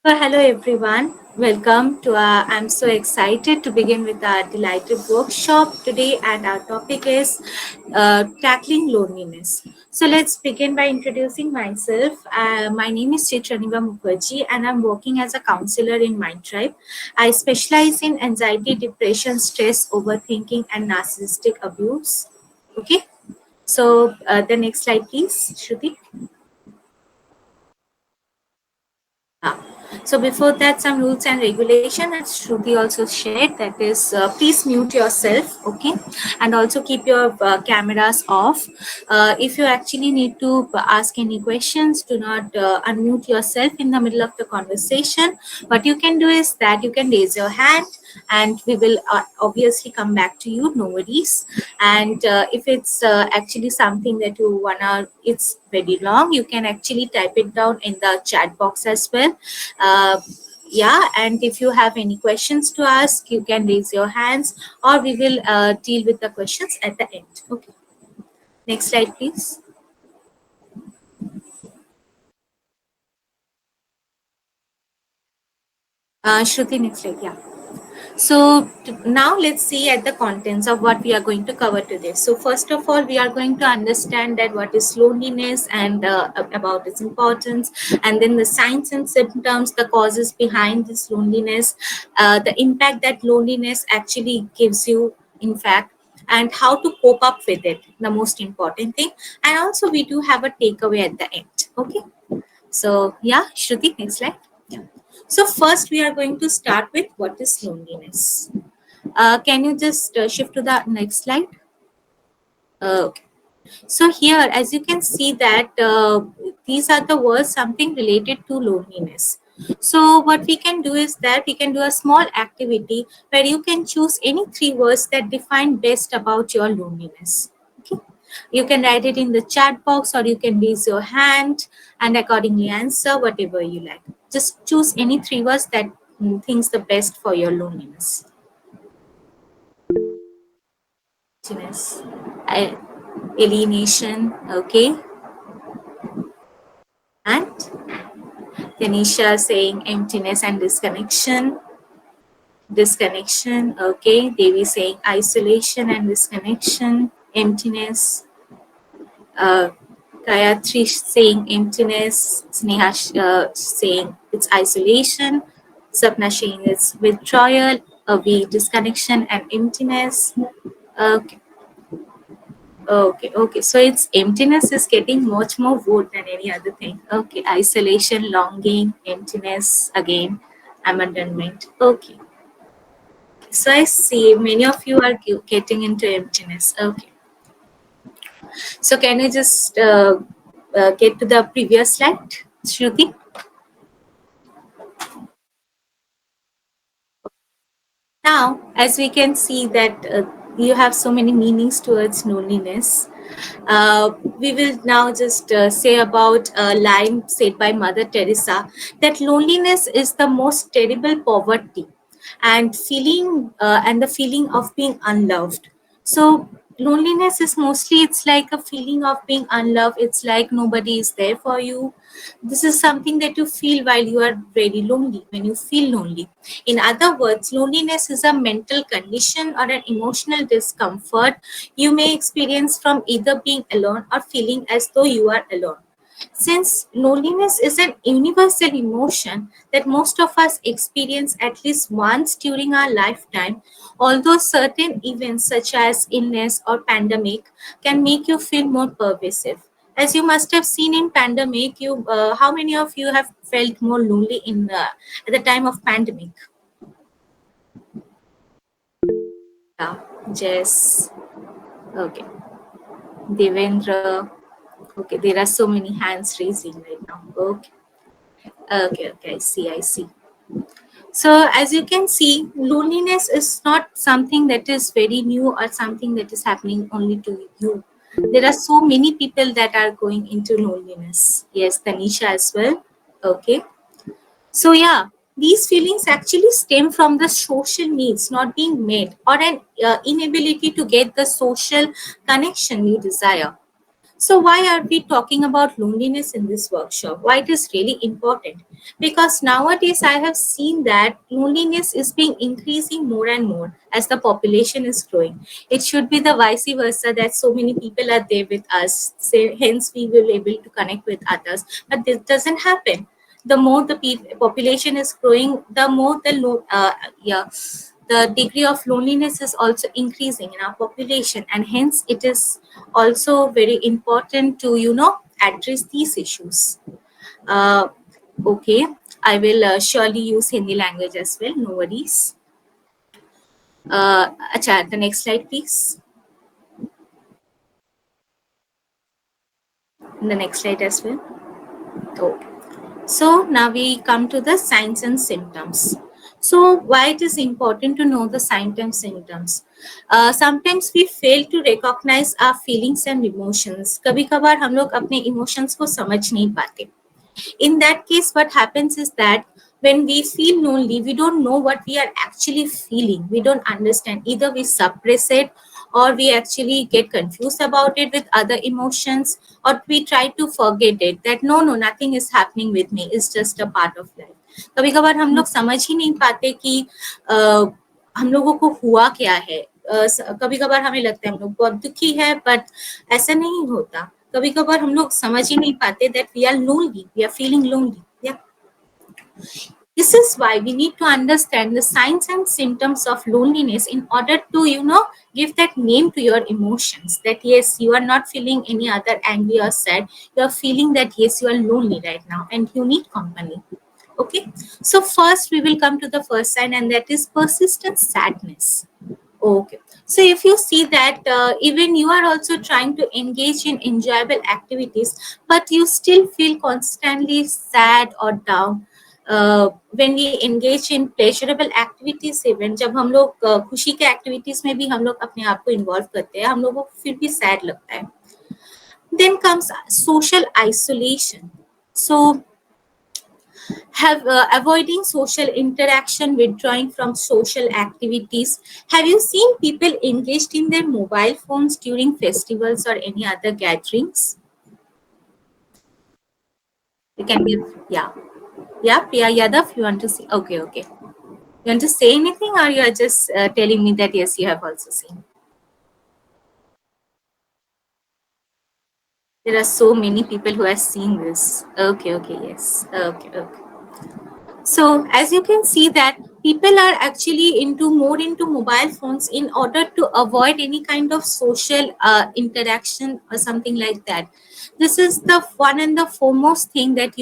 Hello everyone. Welcome to our. I'm so excited to begin with our delighted workshop today, and our topic is tackling loneliness. So let's begin by introducing myself. My name is Chitraniva Mukherjee, and I'm working as a counselor in Mind Tribe. I specialize in anxiety, depression, stress, overthinking, and narcissistic abuse. Okay. So the next slide, please, Shruti. Ah. So before that, some rules and regulation that Shruti also shared. That is, please mute yourself, okay, and also keep your cameras off. If you actually need to ask any questions, do not unmute yourself in the middle of the conversation. What you can do is that you can raise your hand and we will obviously come back to you, no worries. And if it's actually something that you wanna, it's very long, you can actually type it down in the chat box as well. uh, yeah, and if you have any questions to ask, you can raise your hands, or we will deal with the questions at the end. Okay, next slide please. Shruti, next slide. Yeah. So now let's see at the contents of what we are going to cover today. So first of all, we are going to understand that what is loneliness and about its importance, and then the signs and symptoms, the causes behind this loneliness, the impact that loneliness actually gives you, in fact, and how to cope up with it, the most important thing. And also we do have a takeaway at the end. Okay. So yeah, Shruti, next slide. Yeah. So first we are going to start with what is loneliness. Can you just shift to the next slide? Okay. So here, as you can see that these are the words something related to loneliness. So what we can do is that we can do a small activity where you can choose any three words that define best about your loneliness. Okay. You can write it in the chat box, or you can raise your hand and accordingly answer whatever you like. Just choose any three words that thinks the best for your loneliness. Emptiness, uh, alienation, okay, and Tanisha saying emptiness and disconnection. Disconnection, okay. Devi saying isolation and disconnection, emptiness. Uh, Gayatri saying emptiness. Sneha saying it's isolation. Sapna saying it's withdrawal. Avi disconnection and emptiness. Okay. Okay. So it's emptiness is getting much more vote than any other thing. Okay. Isolation, longing, emptiness, again, abandonment. Okay. So I see many of you are getting into emptiness. Okay. So can you just get to the previous slide, Shruti? Now, as we can see that you have so many meanings towards loneliness, we will now just say about a line said by Mother Teresa that loneliness is the most terrible poverty and the feeling of being unloved. So loneliness is mostly it's like a feeling of being unloved. It's like nobody is there for you. This is something that you feel while you are very lonely, when you feel lonely. In other words, loneliness is a mental condition or an emotional discomfort you may experience from either being alone or feeling as though you are alone. Since loneliness is an universal emotion that most of us experience at least once during our lifetime, although certain events such as illness or pandemic can make you feel more pervasive. As you must have seen in pandemic, how many of you have felt more lonely at the time of pandemic? Yeah, Jess. Okay, Devendra. Okay, there are so many hands raising right now. Okay. I see. So as you can see, loneliness is not something that is very new or something that is happening only to you. There are so many people that are going into loneliness. Yes, Tanisha as well. Okay. So yeah, these feelings actually stem from the social needs not being met or an inability to get the social connection you desire. So why are we talking about loneliness in this workshop? Why it is really important? Because nowadays I have seen that loneliness is being increasing more and more as the population is growing. It should be the vice versa, that so many people are there with us, say, hence we will able to connect with others. But this doesn't happen. The more the population is growing, the more yeah, the degree of loneliness is also increasing in our population, and hence it is also very important to address these issues. uh, okay, I will surely use Hindi language as well, no worries. Acha, the next slide please. The next slide as well. Okay. So now we come to the signs and symptoms. So why it is important to know the signs and symptoms? Sometimes we fail to recognize our feelings and emotions. कभी कभार हम लोग अपने emotions को समझ नहीं पाते. In that case, what happens is that when we feel lonely, we don't know what we are actually feeling. We don't understand. Either we suppress it, or we actually get confused about it with other emotions, or we try to forget it, that no, nothing is happening with me, it's just a part of life. कभी कभार हम लोग समझ ही नहीं पाते कि हम लोगों को हुआ क्या है. कभी कभार हमें लगता है हम लोग बहुत दुखी है, बट ऐसा नहीं होता. कभी कभार हम लोग समझ ही नहीं पाते that we are lonely, we are feeling lonely. Yeah. This is why we need to understand the signs and symptoms of loneliness in order to, give that name to your emotions. That yes, you are not feeling any other angry or sad. You are feeling that yes, you are lonely right now and you need company. Okay. So first we will come to the first sign, and that is persistent sadness. Okay. So if you see that even you are also trying to engage in enjoyable activities, but you still feel constantly sad or down. When we engage in pleasurable activities, even जब हम लोग खुशी के activities में भी हम लोग अपने आप को involve करते हैं, हम लोगों को फिर भी sad लगता है. Then comes social isolation. So have avoiding social interaction, withdrawing from social activities. Have you seen people engaged in their mobile phones during festivals or any other gatherings? You can give, yeah. Yeah, Priya Yadav, you want to see? Okay, okay. You want to say anything, or you are just telling me that yes, you have also seen? There are so many people who have seen this. Okay, okay, yes. Okay, okay. So as you can see that people are actually more into mobile phones in order to avoid any kind of social interaction or something like that. This is the one and the foremost thing that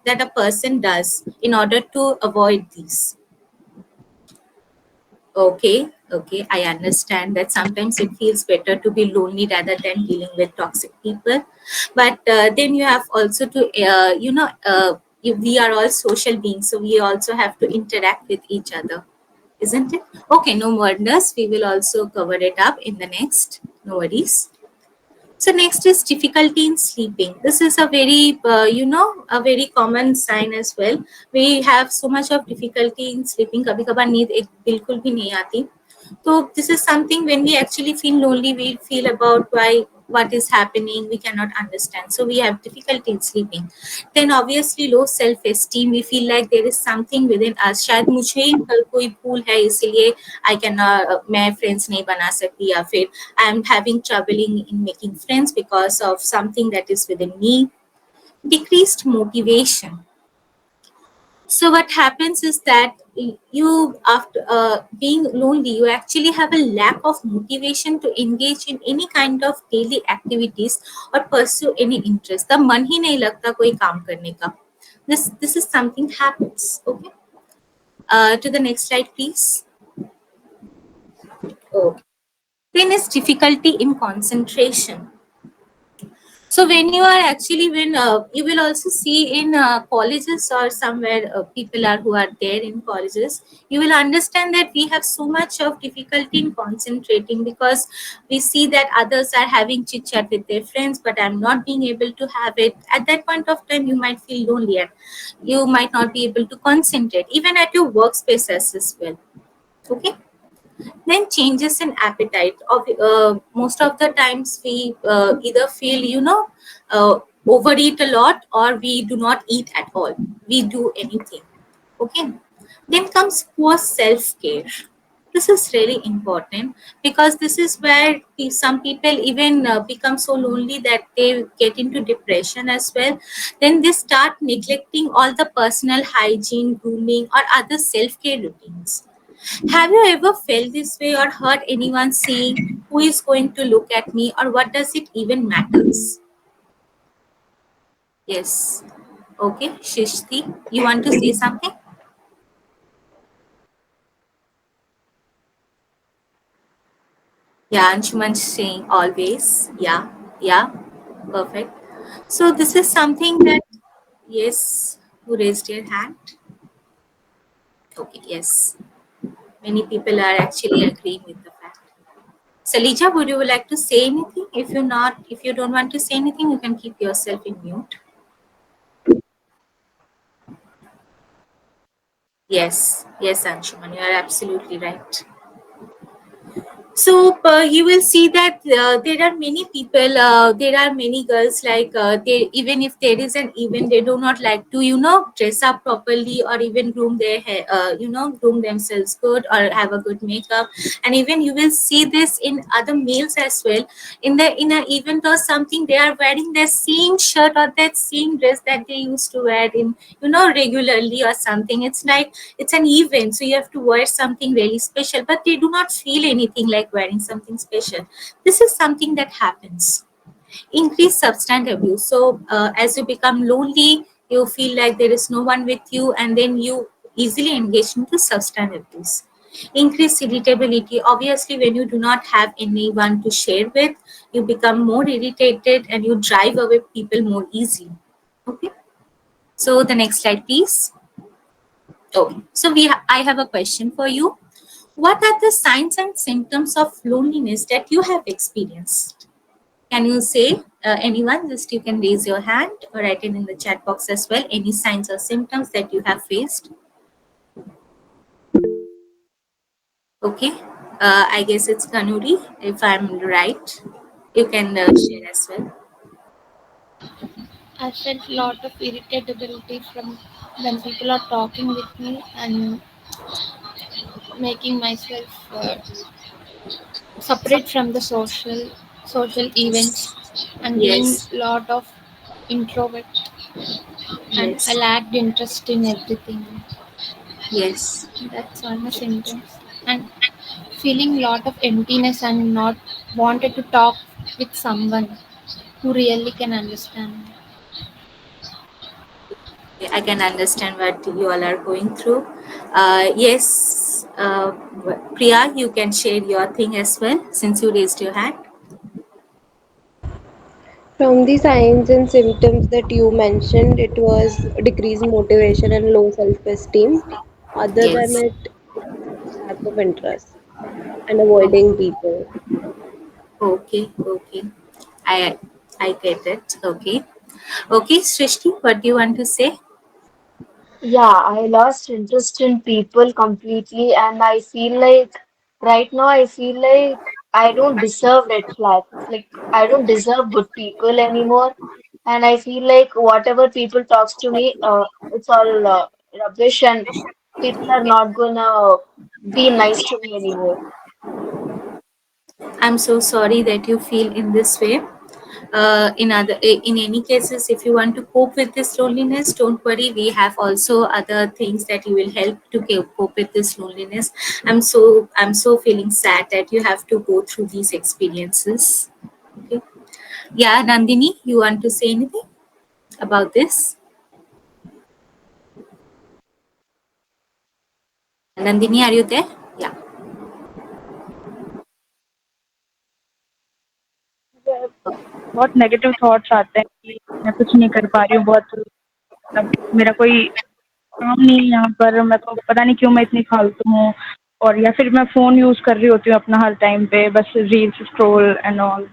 that a person does in order to avoid these. Okay, okay, I understand that sometimes it feels better to be lonely rather than dealing with toxic people. But then you have also to, we are all social beings, so we also have to interact with each other, isn't it? Okay, no wonders. We will also cover it up in the next. No worries. So next is difficulty in sleeping. This is a very, a very common sign as well. We have so much of difficulty in sleeping. कभी कभार नींद एक बिल्कुल भी नहीं आती. So this is something when we actually feel lonely, we feel about what is happening, we cannot understand. So we have difficulty in sleeping. Then obviously low self-esteem. We feel like there is something within us. शायद मुझे ही कल कोई भूल है इसलिए I can मैं friends नहीं बना सकती, या फिर I am having troubling in making friends because of something that is within me. Decreased motivation. So what happens is that you, after being lonely, you actually have a lack of motivation to engage in any kind of daily activities or pursue any interest. The मन ही नहीं लगता कोई काम करने का. This is something happens. Okay. To the next slide, please. Okay. Then is difficulty in concentration. So when you are actually, when you will also see in colleges or somewhere people are who are there in colleges, you will understand that we have so much of difficulty in concentrating because we see that others are having chit chat with their friends, but I'm not being able to have it. At that point of time, you might feel lonely and you might not be able to concentrate, even at your workspace as well. Okay. Then changes in appetite. Most of the times we either feel, overeat a lot, or we do not eat at all. We do anything. Okay. Then comes poor self-care. This is really important, because this is where some people even become so lonely that they get into depression as well. Then they start neglecting all the personal hygiene, grooming, or other self-care routines. Have you ever felt this way, or heard anyone saying, who is going to look at me, or what does it even matters? Yes. Okay, Shishti, you want to say something? Yeah, Anshuman saying always. Yeah, yeah, perfect. So this is something that, yes, who raised your hand? Okay, yes. Many people are actually agreeing with the fact. Salija, would you like to say anything? If you don't want to say anything, you can keep yourself in mute. Yes, yes, Anshuman, you are absolutely right. So you will see that there are many people, there are many girls, like they, even if there is an event, they do not like to, dress up properly, or even groom their hair, groom themselves good, or have a good makeup. And even you will see this in other males as well. In an event or something, they are wearing the same shirt or that same dress that they used to wear in, regularly or something. It's like it's an event, so you have to wear something really special, but they do not feel anything like wearing something special. This is something that happens. Increase substance abuse. So as you become lonely, you feel like there is no one with you, and then you easily engage into substance abuse. Increase irritability. Obviously, when you do not have anyone to share with, you become more irritated, and you drive away people more easily. Okay, so the next slide, please. Okay, so I have a question for you. What are the signs and symptoms of loneliness that you have experienced? Can you say, anyone? Just you can raise your hand or write it in the chat box as well. Any signs or symptoms that you have faced? Okay, I guess it's Kanuri. If I'm right, you can share as well. I felt a lot of irritability from when people are talking with me and making myself separate from the social events and being Yes, lot of introvert, and I yes, lacked interest in everything. yes. That's all my symptoms. And feeling lot of emptiness and not wanted to talk with someone who really can understand me. I can understand what you all are going through. Yes, Priya, you can share your thing as well since you raised your hand. From the signs and symptoms that you mentioned, it was decreased motivation and low self-esteem. Other than Yes. it, it was lack of interest and avoiding people. Okay, okay. I I get it. Okay. Okay, Srishti, what do you want to say? Yeah, I lost interest in people completely, and I feel like right now I feel like I don't deserve red flags. Like I don't deserve good people anymore, and I feel like whatever people talks to me, it's all rubbish, and people are not gonna be nice to me anymore. I'm so sorry that you feel in this way. In any cases, if you want to cope with this loneliness, don't worry. We have also other things that you will help to cope with this loneliness. I'm so feeling sad that you have to go through these experiences. Okay. Yeah, Nandini, you want to say anything about this? Nandini, are you there? Yeah. बहुत negative thoughts आते हैं कि मैं कुछ नहीं कर पा रही हूँ, बहुत मतलब मेरा कोई काम नहीं है यहाँ पर, मेरे को पता नहीं क्यों मैं इतनी फालतू हूँ, और या फिर मैं फ़ोन यूज़ कर रही होती हूँ अपना हर टाइम पे, बस रील्स स्क्रॉल एंड ऑल।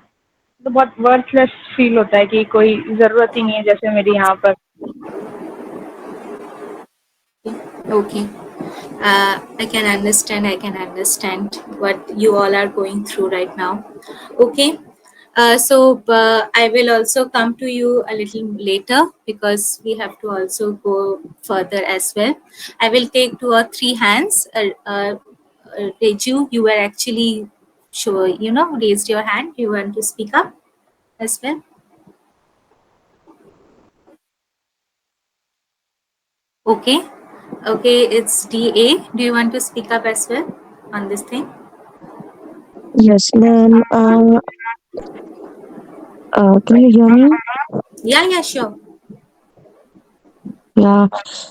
तो बहुत वर्थलेस फील होता है कि कोई ज़रूरत ही नहीं है जैसे मेरी यहाँ पर। Okay. I can understand. I can understand what you all are going through right now. Okay. I will also come to you a little later because we have to also go further as well. I will take 2 or 3 hands. Reju, you were actually sure, raised your hand. You want to speak up as well? Okay. Okay, it's DA. Do you want to speak up as well on this thing? Yes, ma'am. Can you hear me? Yeah, yeah, sure. Yeah.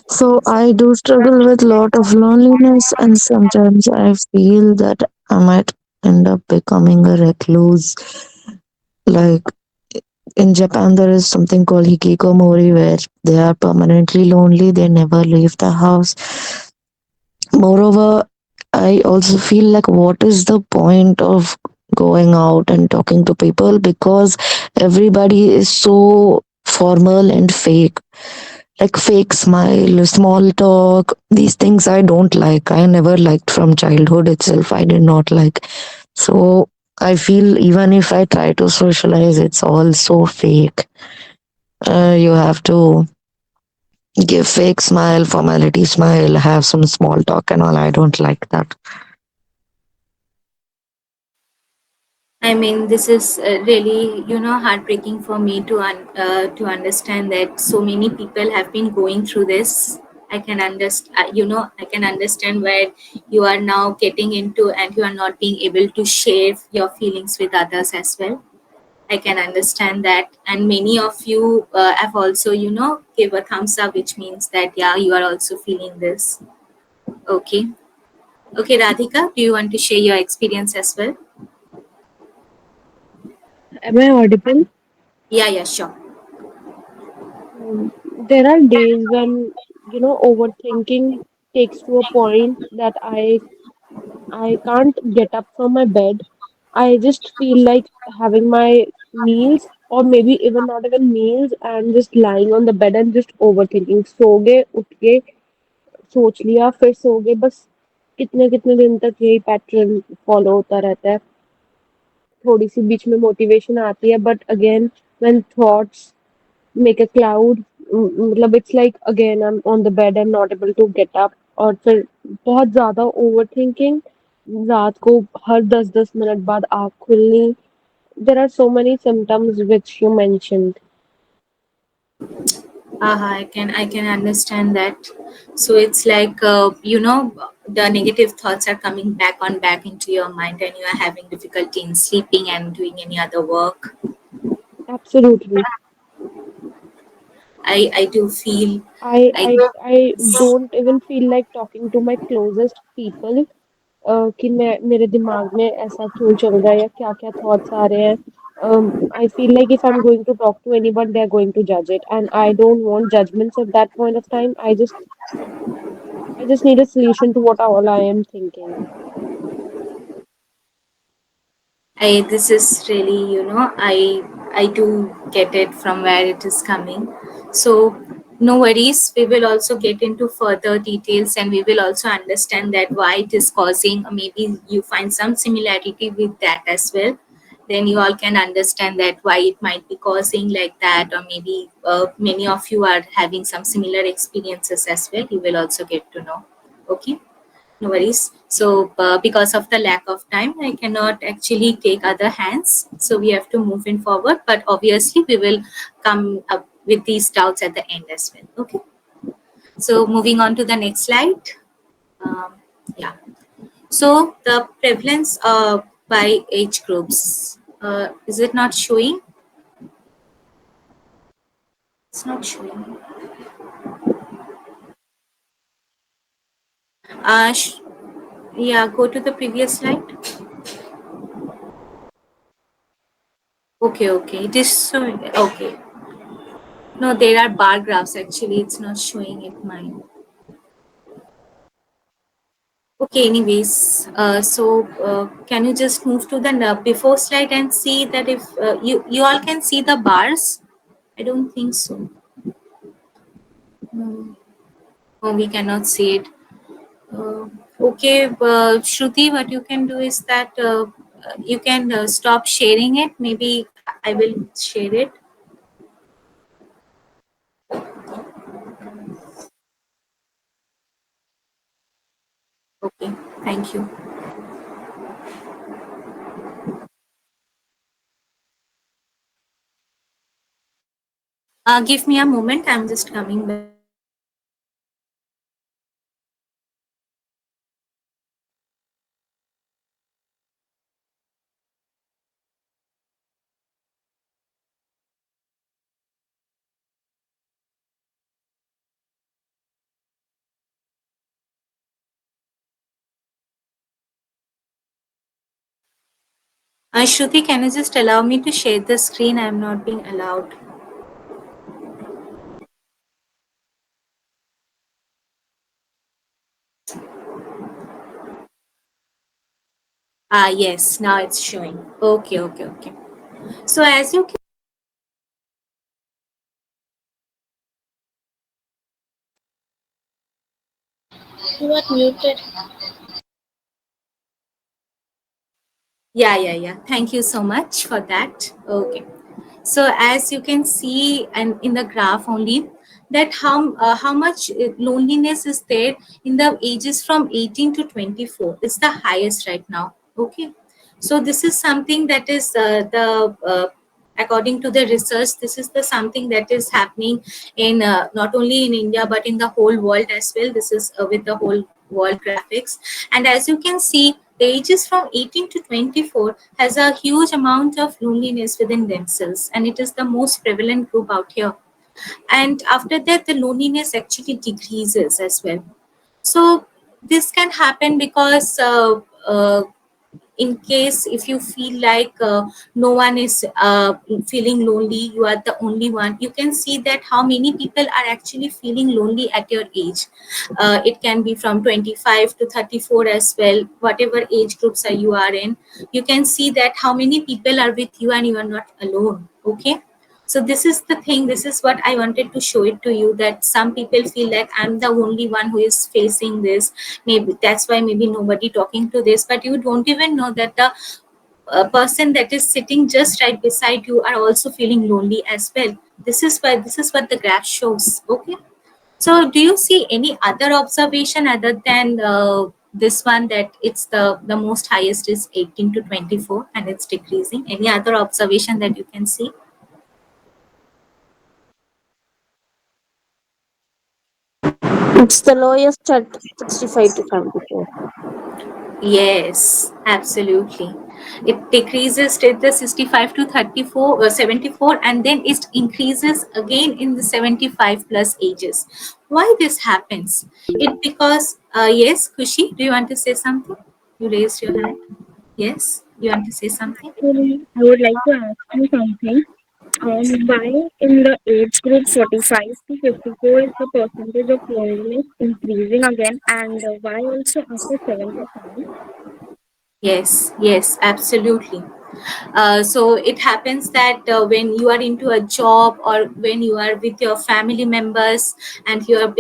So I do struggle with a lot of loneliness, and sometimes I feel that I might end up becoming a recluse. Like in Japan, there is something called hikikomori, where they are permanently lonely. They never leave the house. Moreover, I also feel like what is the point of going out and talking to people because everybody is so formal and fake, like fake smile, small talk. These things I don't like. I never liked from childhood itself. I did not like. So I feel even if I try to socialize, it's all so fake. You have to give fake smile, formality smile, have some small talk and all. I don't like that. I mean, this is really, heartbreaking for me to understand that so many people have been going through this. I can understand, I can understand where you are now getting into, and you are not being able to share your feelings with others as well. I can understand that, and many of you have also, give a thumbs up, which means that yeah, you are also feeling this. Okay, okay, Radhika, do you want to share your experience as well? Am I audible? Yeah, yeah, sure. There are days when, overthinking takes to a point that I can't get up from my bed. I just feel like having my meals, or maybe even not even meals, and just lying on the bed and just overthinking. सो गए उठ के सोच लिया फिर सो गए बस कितने कितने दिन तक यही पैटर्न फॉलो होता रहता है थोड़ी सी बीच में मोटिवेशन आती है but again when thoughts make a cloud मतलब it's like again I am on the bed and not able to get up और फिर बहुत ज्यादा ओवरथिंकिंग रात को हर 10-10 मिनट बाद आँख खुलनी there are so many symptoms which you mentioned I can understand that. So it's like the negative thoughts are coming back into your mind, and you are having difficulty in sleeping and doing any other work. Absolutely I do feel I like I I don't even feel like talking to my closest people कि मैं मेरे दिमाग में ऐसा क्यों चल रहा है या क्या क्या थॉट्स आ रहे हैं I feel like if I'm going to talk to anyone they're going to judge it and I don't want judgments at that point of time I just need a solution to what all I am thinking. this is really, I do get it from where it is coming. So no worries. We will also get into further details, and we will also understand that why it is causing. Maybe you find some similarity with that as well. Then you all can understand that why it might be causing like that, or maybe many of you are having some similar experiences as well. You will also get to know. Okay. No worries. So, because of the lack of time, I cannot actually take other hands. So, we have to move in forward. But obviously, we will come up with these doubts at the end as well. Okay. So, moving on to the next slide. Um, yeah. So, the prevalence by age groups. Is it not showing? It's not showing. Yeah, go to the previous slide. Okay, okay. It is showing. Okay. No, there are bar graphs actually. It's not showing it mine. Okay, anyways, can you just move to the before slide and see that if you all can see the bars? I don't think so. No, we cannot see it. Okay, Shruti, what you can do is that you can stop sharing it. Maybe I will share it. Okay, thank you. Give me a moment. I'm just coming back. Shruti, can you just allow me to share the screen? I'm not being allowed. Yes, now it's showing. Okay, okay, okay. So as you can, You are muted. yeah. Thank you so much for that. Okay. So as you can see, and in the graph only, that how much loneliness is there in the ages from 18 to 24. It's the highest right now. Okay. So this is something that is the according to the research, this is the something that is happening in not only in India but in the whole world as well. This is with the whole world graphics, and as you can see, the ages from 18 to 24 has a huge amount of loneliness within themselves, and it is the most prevalent group out here. And after that, the loneliness actually decreases as well. So this can happen because in case if you feel like no one is feeling lonely, you are the only one, you can see that how many people are actually feeling lonely at your age. It can be from 25 to 34 as well, whatever age groups are you are in. You can see that how many people are with you and you are not alone. Okay, so this is the thing, this is what I wanted to show it to you, that some people feel like I'm the only one who is facing this. Maybe that's why maybe nobody talking to this, but you don't even know that the person that is sitting just right beside you are also feeling lonely as well. This is why, this is what the graph shows. Okay, so do you see any other observation other than this one, that it's the most highest is 18 to 24 and it's decreasing? Any other observation that you can see? It's the lowest at 65 to 74. Yes, absolutely. It decreases to the 65 to 34 or 74, and then it increases again in the 75 plus ages. Why this happens? It because yes, Kushi, do you want to say something? You raised your hand. Yes, you want to say something? Actually, I would like to ask you something. Why in the age group 45 to 54 is the percentage of loneliness increasing again, and why also after 75? Yes, absolutely. So it happens that when you are into a job or when you are with your family members and you are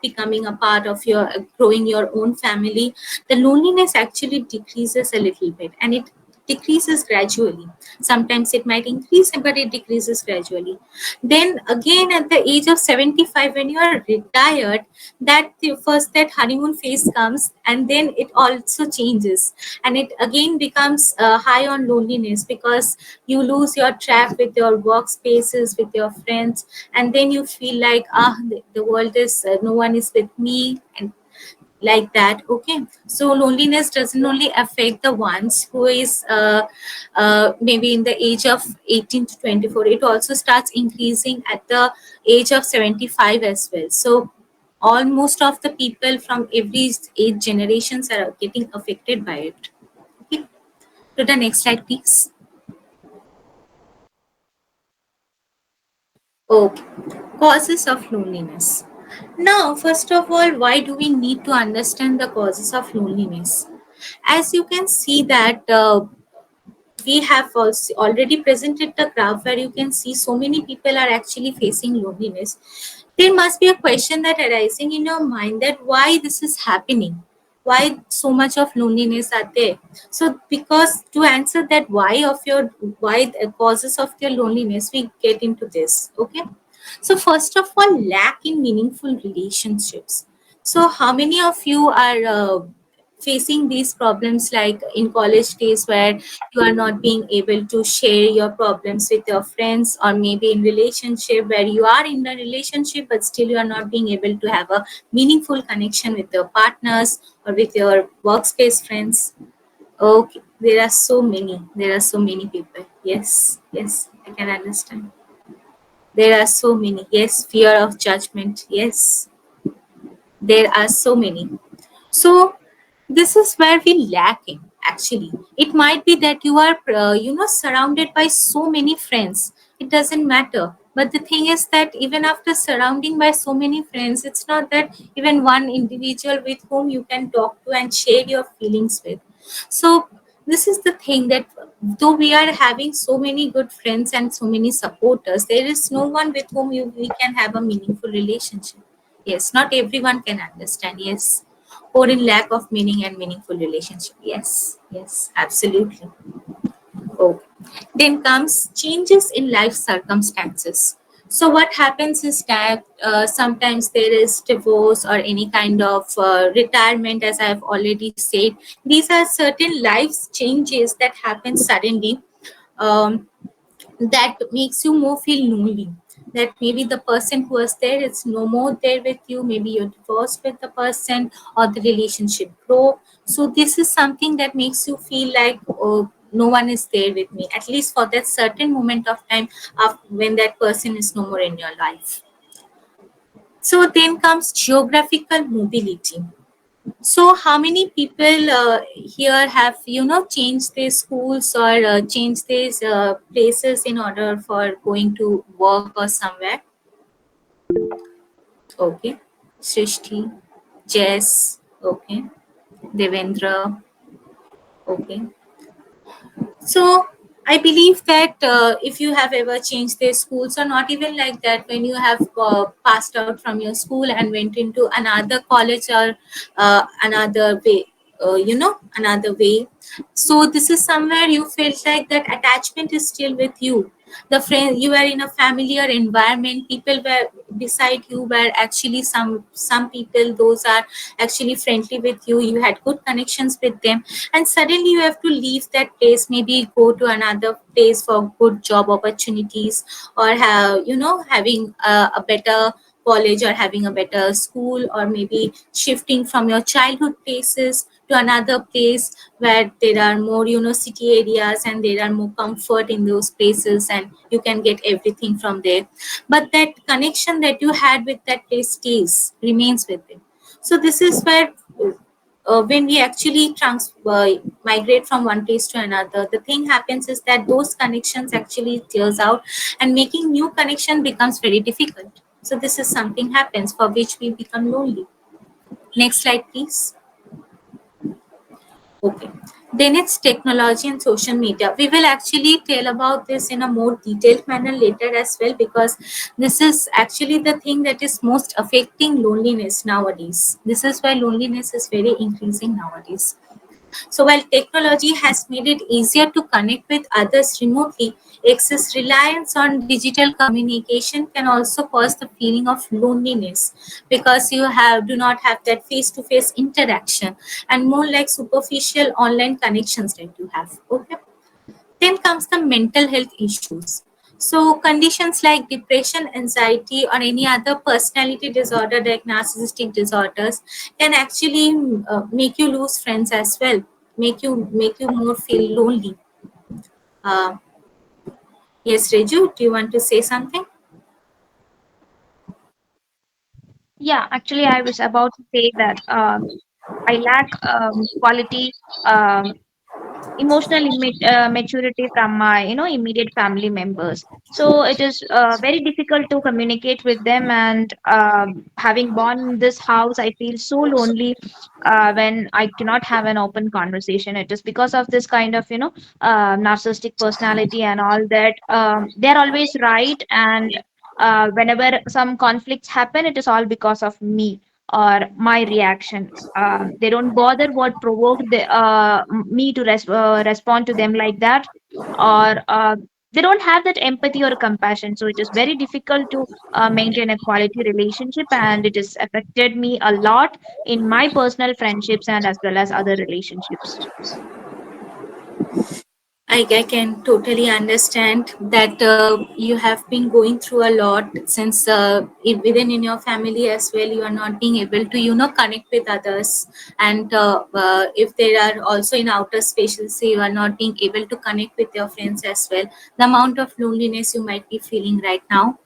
becoming a part of your growing your own family, the loneliness actually decreases a little bit, and it decreases gradually. Sometimes it might increase but it decreases gradually. Then again at the age of 75, when you are retired, that the first that honeymoon phase comes, and then it also changes, and it again becomes high on loneliness, because you lose your track with your workspaces, with your friends, and then you feel like the world is no one is with me, and like that. Okay, so loneliness doesn't only affect the ones who is maybe in the age of 18 to 24, it also starts increasing at the age of 75 as well. So almost of the people from every age generations are getting affected by it. Okay, to the next slide please. Okay, causes of loneliness. Now, first of all, why do we need to understand the causes of loneliness? As you can see that we have also already presented the graph where you can see so many people are actually facing loneliness. there must be a question that arising in your mind, that why this is happening, why so much of loneliness are there. So because to answer that why of your, why the causes of your loneliness, we get into this. Okay, so first of all, lack in meaningful relationships. So how many of you are facing these problems, like in college days, where you are not being able to share your problems with your friends, or maybe in relationship where you are in a relationship but still you are not being able to have a meaningful connection with your partners or with your workspace friends? Okay, there are so many, there are so many people. Yes, yes, I can understand. There are so many. Yes, fear of judgment. Yes, there are so many. So this is where we lack in. Actually, it might be that you are, surrounded by so many friends. It doesn't matter. But the thing is that even after surrounding by so many friends, it's not that even one individual with whom you can talk to and share your feelings with. So this is the thing, that though we are having so many good friends and so many supporters, there is no one with whom we can have a meaningful relationship. Yes, not everyone can understand. Yes, or in lack of meaning and meaningful relationship. Yes, yes, absolutely. Okay. Then comes changes in life circumstances. So what happens is that sometimes there is divorce or any kind of retirement, as I have already said. These are certain life changes that happen suddenly. Um, that makes you more feel lonely, that maybe the person who was there is no more there with you, maybe you're divorced with the person or the relationship broke. So this is something that makes you feel like, oh, no one is there with me, at least for that certain moment of time, of when that person is no more in your life. So then comes geographical mobility. So, how many people here have, changed their schools or changed their places in order for going to work or somewhere? Okay, Srishti, Jess, okay, Devendra, okay. So I believe that if you have ever changed their schools, or not even like that, when you have passed out from your school and went into another college or another way, another way. So this is somewhere you felt like that attachment is still with you. The friend, you were in a familiar environment, people were beside you, were actually some people, those are actually friendly with you, you had good connections with them, and suddenly you have to leave that place, maybe go to another place for good job opportunities, or have, having a better college, or having a better school, or maybe shifting from your childhood places to another place where there are more, city areas, and there are more comfort in those places, and you can get everything from there. But that connection that you had with that place stays, remains with it. So this is where when we actually migrate from one place to another, the thing happens is that those connections actually tears out, and making new connection becomes very difficult. So this is something happens for which we become lonely. Next slide, please. Okay. Then it's technology and social media. We will actually tell about this in a more detailed manner later as well, because this is actually the thing that is most affecting loneliness nowadays. This is why loneliness is very increasing nowadays. So while technology has made it easier to connect with others remotely, excess reliance on digital communication can also cause the feeling of loneliness, because you do not have that face-to-face interaction, and more like superficial online connections that you have. Okay. Then comes the mental health issues. So conditions like depression, anxiety, or any other personality disorder like narcissistic disorders can actually make you lose friends as well, make you more feel lonely. Uh, yes, Reju, do you want to say something? Yeah, actually, I was about to say that I lack quality um, emotional maturity from my immediate family members. So it is very difficult to communicate with them, and having born in this house, I feel so lonely when I cannot have an open conversation. It is because of this kind of narcissistic personality and all that. They're always right, and Whenever some conflicts happen, it is all because of me or my reaction. They don't bother what provoked me to respond to them like that, or they don't have that empathy or compassion. So it is very difficult to maintain a quality relationship, and it has affected me a lot in my personal friendships and as well as other relationships. I can totally understand that you have been going through a lot since within in your family as well. You are not being able to, connect with others, and if there are also in outer spaces, you are not being able to connect with your friends as well. The amount of loneliness you might be feeling right now,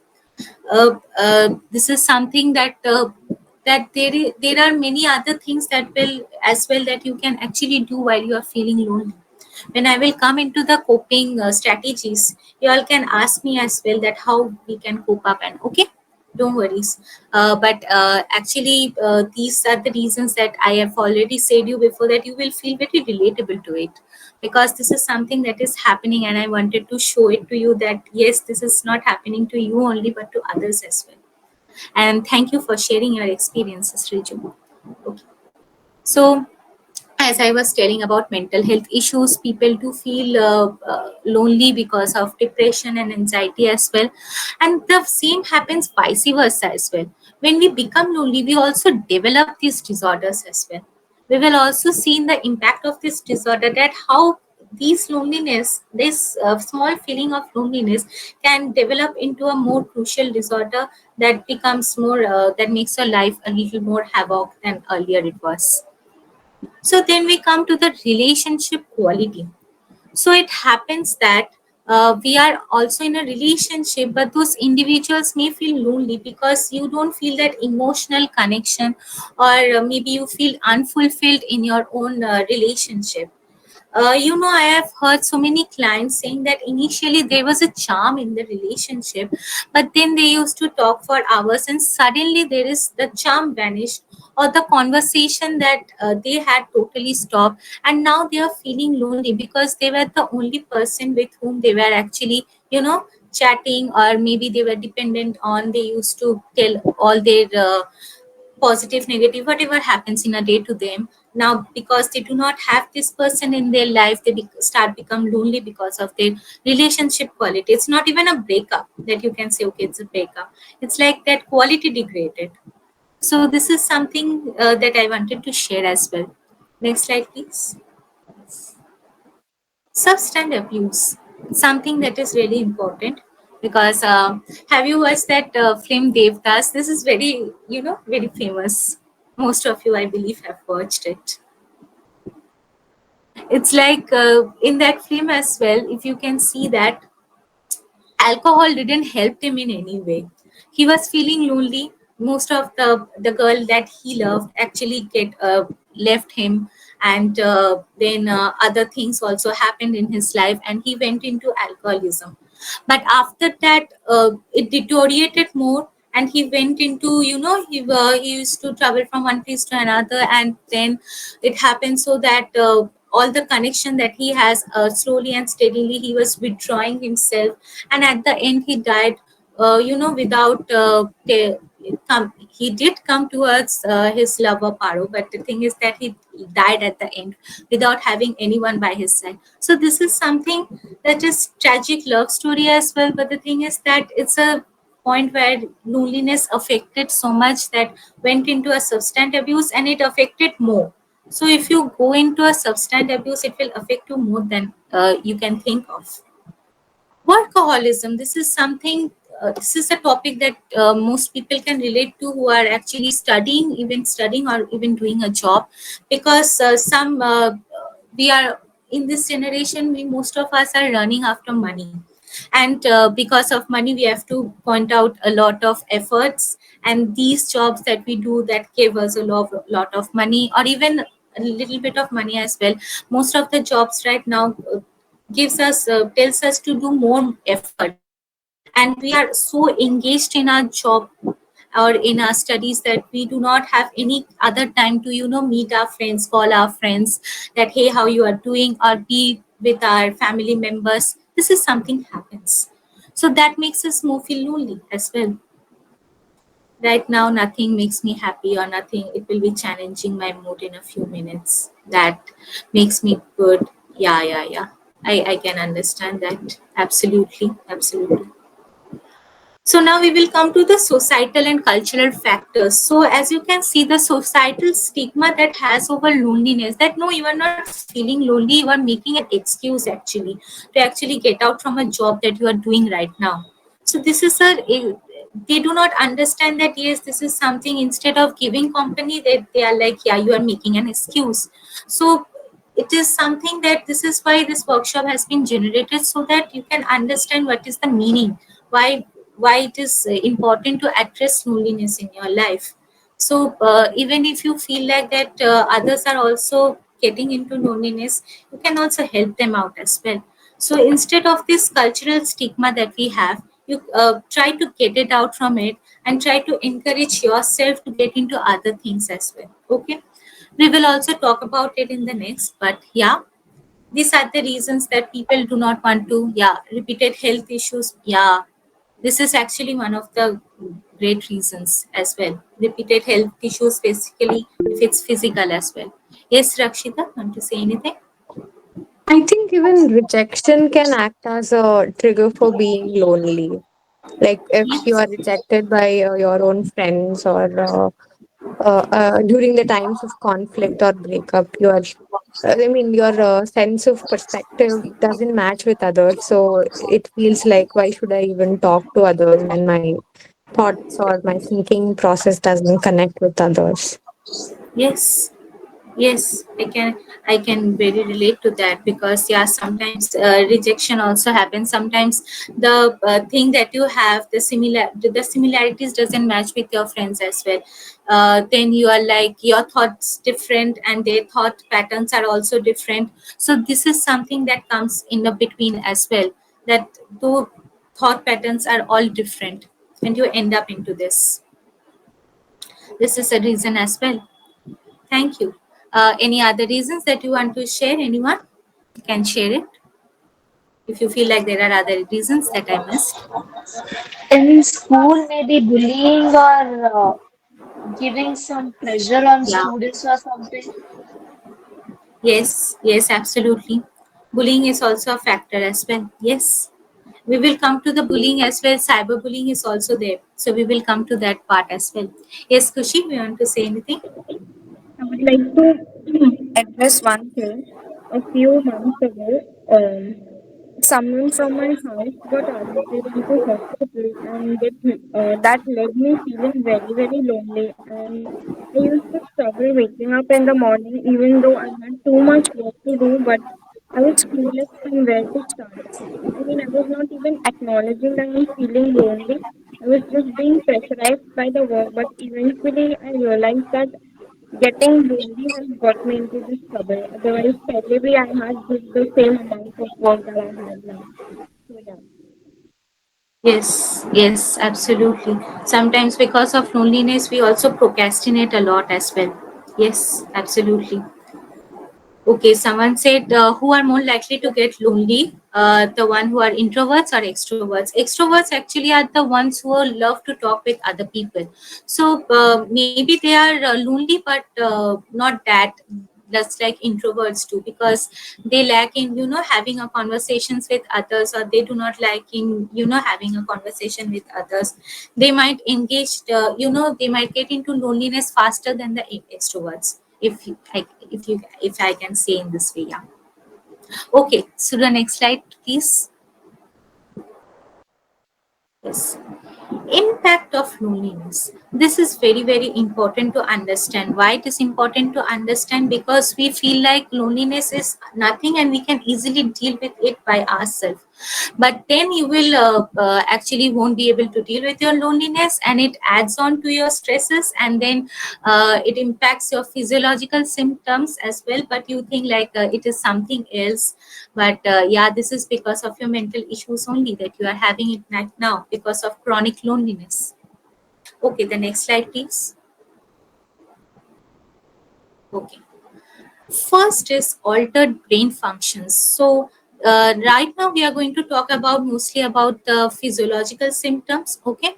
this is something that there are many other things that will as well that you can actually do while you are feeling lonely. When I will come into the coping strategies, you all can ask me as well that how we can cope up, and okay, don't worries. But actually these are the reasons that I have already said you before, that you will feel very relatable to it, because this is something that is happening, and I wanted to show it to you that yes, this is not happening to you only but to others as well. And thank you for sharing your experiences, Riju. Okay, so as I was telling about mental health issues, people do feel lonely because of depression and anxiety as well. And the same happens vice versa as well. When we become lonely, we also develop these disorders as well. We will also see the impact of this disorder, that how these loneliness, this small feeling of loneliness can develop into a more crucial disorder that becomes more, that makes your life a little more havoc than earlier it was. So then we come to the relationship quality. So it happens that we are also in a relationship, but those individuals may feel lonely because you don't feel that emotional connection, or maybe you feel unfulfilled in your own relationship. I have heard so many clients saying that initially there was a charm in the relationship, but then they used to talk for hours, and suddenly there is the charm vanished, or the conversation that they had totally stopped, and now they are feeling lonely because they were the only person with whom they were actually, chatting, or maybe they were dependent on. They used to tell all their positive, negative, whatever happens in a day to them. Now because they do not have this person in their life, they start become lonely because of their relationship quality. It's not even a breakup that you can say okay, it's a breakup. It's like that quality degraded. So this is something that I wanted to share as well. Next slide please. Substance abuse, something that is really important, because have you watched that film Devdas? This is very, very famous. Most of you, I believe, have watched it. It's like in that film as well, if you can see that alcohol didn't help him in any way. He was feeling lonely. Most of the girl that he loved actually get left him, and then other things also happened in his life, and he went into alcoholism. But after that, it deteriorated more, and he went into, he used to travel from one place to another, and then it happened so that all the connection that he has, slowly and steadily he was withdrawing himself, and at the end he died, without he did come towards his lover Paro, but the thing is that he died at the end without having anyone by his side. So this is something that is tragic love story as well, but the thing is that it's a point where loneliness affected so much that went into a substance abuse, and it affected more. So if you go into a substance abuse, it will affect you more than you can think of. Workaholism, this is something, this is a topic that most people can relate to who are actually studying or even doing a job, because we are in this generation, we most of us are running after money, and because of money we have to point out a lot of efforts, and these jobs that we do that give us a lot of money, or even a little bit of money as well. Most of the jobs right now gives us tells us to do more efforts, and we are so engaged in our job or in our studies that we do not have any other time to, meet our friends, call our friends that hey, how you are doing, or be with our family members. This is something happens. So that makes us more feel lonely as well. Right now nothing makes me happy, or nothing, it will be challenging my mood in a few minutes, that makes me good. Yeah, I can understand that. Absolutely, absolutely. So now we will come to the societal and cultural factors. So as you can see, the societal stigma that has over loneliness, that no, you are not feeling lonely, you are making an excuse actually to actually get out from a job that you are doing right now. So this is they do not understand that yes, this is something, instead of giving company, that they are like, yeah, you are making an excuse. So it is something that this is why this workshop has been generated, so that you can understand what is the meaning, why it is important to address loneliness in your life. So even if you feel like that others are also getting into loneliness, you can also help them out as well. So instead of this cultural stigma that we have, you try to get it out from it, and try to encourage yourself to get into other things as well. Okay, we will also talk about it in the next, but yeah, these are the reasons that people do not want to. Yeah, repeated health issues. Yeah, this is actually one of the great reasons as well. Repeated health issues, basically, if it's physical as well. Yes, Rakshita, want to say anything? I think even rejection can act as a trigger for being lonely. Like if you Yes. are rejected by your own friends, or during the times of conflict or breakup, your sense of perspective doesn't match with others. So it feels like, why should I even talk to others when my thoughts or my thinking process doesn't connect with others? Yes. Yes, I can very relate to that, because yeah, sometimes rejection also happens. Sometimes the thing that you have, the similarities doesn't match with your friends as well. Then you are like, your thoughts different and their thought patterns are also different. So this is something that comes in the between as well, that though thought patterns are all different, and you end up into this is a reason as well. Thank you. Any other reasons that you want to share? Anyone? You can share it if you feel like there are other reasons that I missed. In school, maybe bullying or giving some pressure on Yeah. students or something. Yes, absolutely. Bullying is also a factor as well. Yes. We will come to the bullying as well. Cyberbullying is also there. So we will come to that part as well. Yes, Kushi, you want to say anything? I would like to address one thing. A few months ago, someone from my house got admitted into hospital, and that led me feeling very, very lonely. And I used to struggle waking up in the morning, even though I had too much work to do, but I was clueless from where to start. I mean, I was not even acknowledging that I'm feeling lonely. I was just being pressurized by the work, but eventually I realized that getting lonely has got me into this trouble. Otherwise, probably I had just the same amount of work that I had now. So yeah. Yes, absolutely. Sometimes because of loneliness, we also procrastinate a lot as well. Yes, absolutely. Okay, someone said who are more likely to get lonely, the one who are introverts or extroverts. Extroverts actually are the ones who love to talk with other people. So maybe they are lonely, but not that just like introverts do, because they lack in having a conversations with others, or they do not like in having a conversation with others. They might engage, they might get into loneliness faster than the extroverts, if I can say in this way. Yeah. Okay, so the next slide, please. Yes. Impact of loneliness. This is very, very important to understand. Why it is important to understand? Because we feel like loneliness is nothing and we can easily deal with it by ourselves, but then you will actually won't be able to deal with your loneliness, and it adds on to your stresses, and then it impacts your physiological symptoms as well, but you think like it is something else. But yeah, this is because of your mental issues only that you are having it right now, because of chronic loneliness. Okay, the next slide, please. Okay. First is altered brain functions. So right now we are going to talk about mostly about the physiological symptoms. Okay,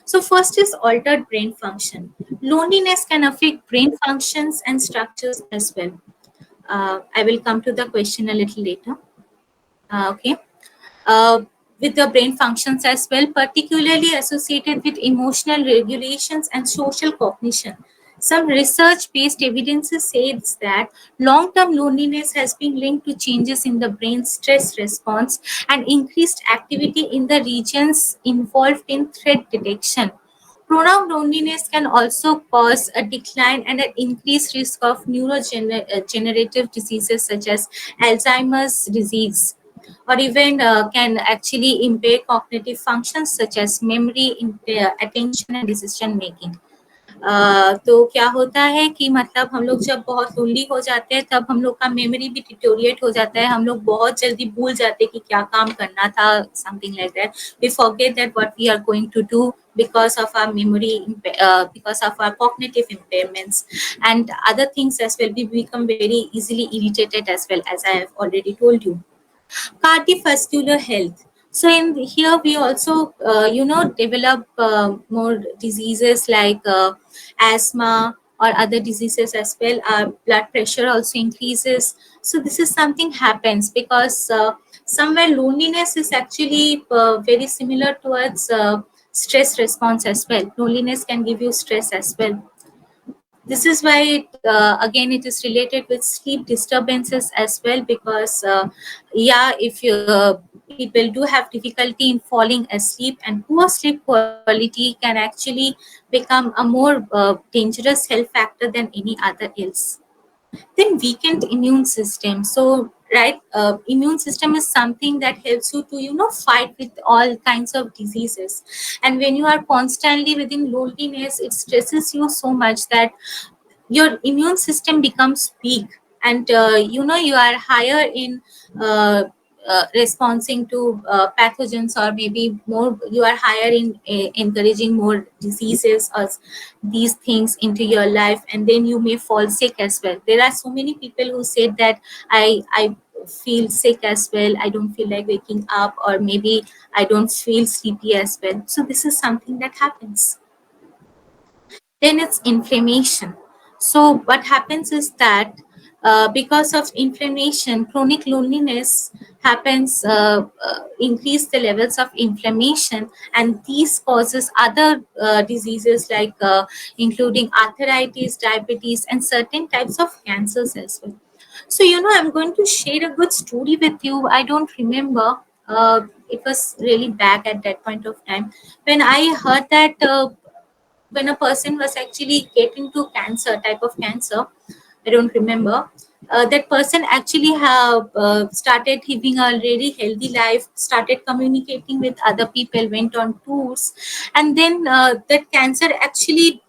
so first is altered brain function. Loneliness can affect brain functions and structures as well. I will come to the question a little later. Okay, uh, with the brain functions as well, particularly associated with emotional regulations and social cognition. Some research based evidences says that long term loneliness has been linked to changes in the brain's stress response and increased activity in the regions involved in threat detection. Prolonged loneliness can also cause a decline and an increased risk of neurodegenerative diseases such as Alzheimer's disease, or even can actually impair cognitive functions such as memory, attention, and decision making. तो क्या होता है कि मतलब हम लोग जब बहुत लोनली हो जाते हैं तब हम लोग का मेमोरी भी डिटोरिएट हो जाता है, हम लोग बहुत जल्दी भूल जाते हैं कि क्या काम करना था, something like that. We forget that what we are going to do because of our memory, because of our cognitive impairments and other things as well. We become very easily irritated as well, as I have already told you. Cardiovascular health. So in here we also develop more diseases like asthma or other diseases as well. Our blood pressure also increases. So this is something happens because somewhere loneliness is actually very similar towards stress response as well. Loneliness can give you stress as well. This is why again it is related with sleep disturbances as well, because yeah, if you people do have difficulty in falling asleep, and poor sleep quality can actually become a more dangerous health factor than any other else. Then weakened immune system. So right, immune system is something that helps you to fight with all kinds of diseases, and when you are constantly within loneliness, it stresses you so much that your immune system becomes weak, and you are higher in responding to pathogens, or maybe more you are higher in encouraging more diseases or these things into your life, and then you may fall sick as well. There are so many people who said that I feel sick as well, I don't feel like waking up, or maybe I don't feel sleepy as well. So this is something that happens. Then it's inflammation. So what happens is that because of inflammation, chronic loneliness happens, increase the levels of inflammation, and these causes other diseases like including arthritis, diabetes, and certain types of cancers as well. So I'm going to share a good story with you. I don't remember. It was really back at that point of time when I heard that when a person was actually getting to cancer, type of cancer, I don't remember, that person actually have started living a really healthy life, started communicating with other people, went on tours, and then that cancer actually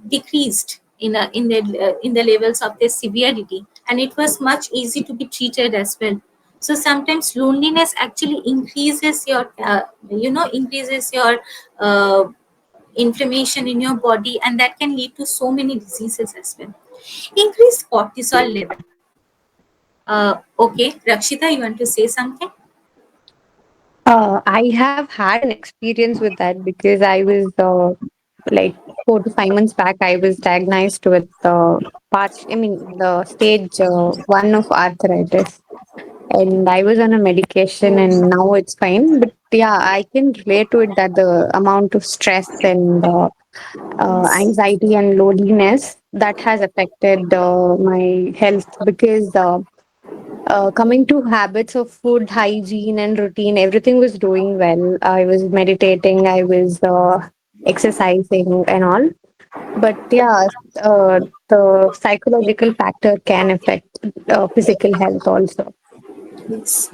decreased in the levels of their severity, and it was much easy to be treated as well. So sometimes loneliness actually increases your increases your uh, inflammation in your body, and that can lead to so many diseases as well. Increased cortisol level. Okay, Rakshita, you want to say something? I have had an experience with that because I was like 4 to 5 months back. I was diagnosed with the stage one of arthritis, and I was on a medication, and now it's fine. But yeah, I can relate to it that the amount of stress and Yes. anxiety and loneliness that has affected my health because. Coming to habits of food hygiene and routine, everything was doing well. I was meditating, I was exercising, and all. But yeah, the psychological factor can affect physical health also. Yes.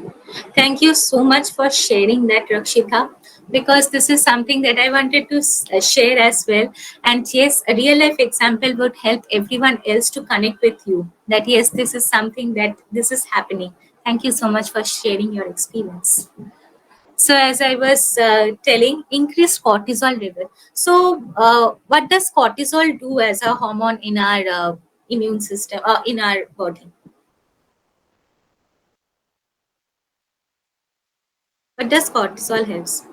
Thank you so much for sharing that, Rakshita, because this is something that I wanted to share as well. And yes, a real life example would help everyone else to connect with you. That yes, this is something that this is happening. Thank you so much for sharing your experience. So as I was telling, increased cortisol level. So what does cortisol do as a hormone in our immune system, in our body? What does cortisol helps?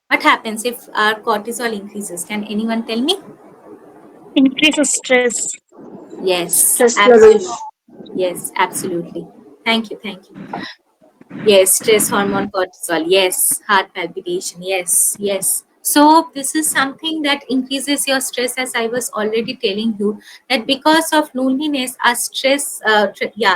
What happens if our cortisol increases? Can anyone tell me? Increases stress. Yes, Stress absolutely. levels. Yes, absolutely. Thank you. Thank you. Yes, stress hormone cortisol. Yes, heart palpitation. Yes, yes. So this is something that increases your stress, as I was already telling you, that because of loneliness, our stress,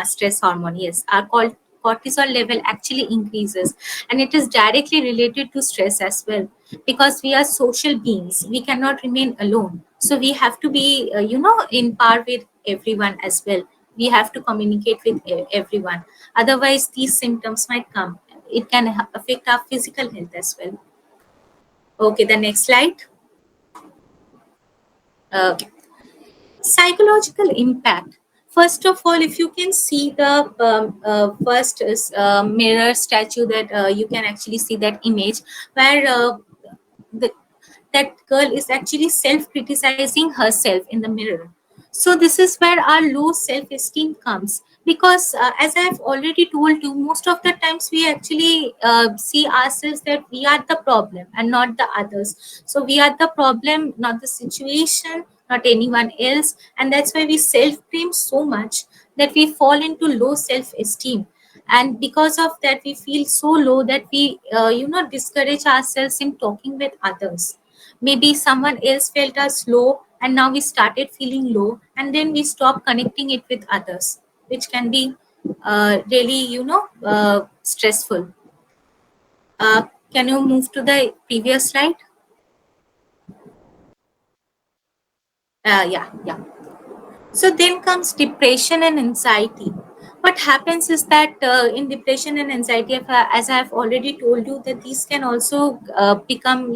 stress hormone, yes, our cortisol level actually increases, and it is directly related to stress as well. Because we are social beings, we cannot remain alone. So we have to be, in par with everyone as well. We have to communicate with everyone. Otherwise, these symptoms might come. It can affect our physical health as well. Okay, the next slide. Okay. Psychological impact. First of all, if you can see the first mirror statue, that you can actually see that image where the, that girl is actually self-criticizing herself in the mirror. So this is where our low self-esteem comes, because as I have already told you, most of the times we actually see ourselves that we are the problem and not the others. So we are the problem, not the situation, not anyone else, and that's why we self-blame so much that we fall into low self-esteem. And because of that, we feel so low that we discourage ourselves in talking with others. Maybe someone else felt us low, and now we started feeling low, and then we stop connecting it with others, which can be really stressful. Can you move to the previous slide? Yeah. So then comes depression and anxiety. What happens is that in depression and anxiety, as I have already told you, that these can also become,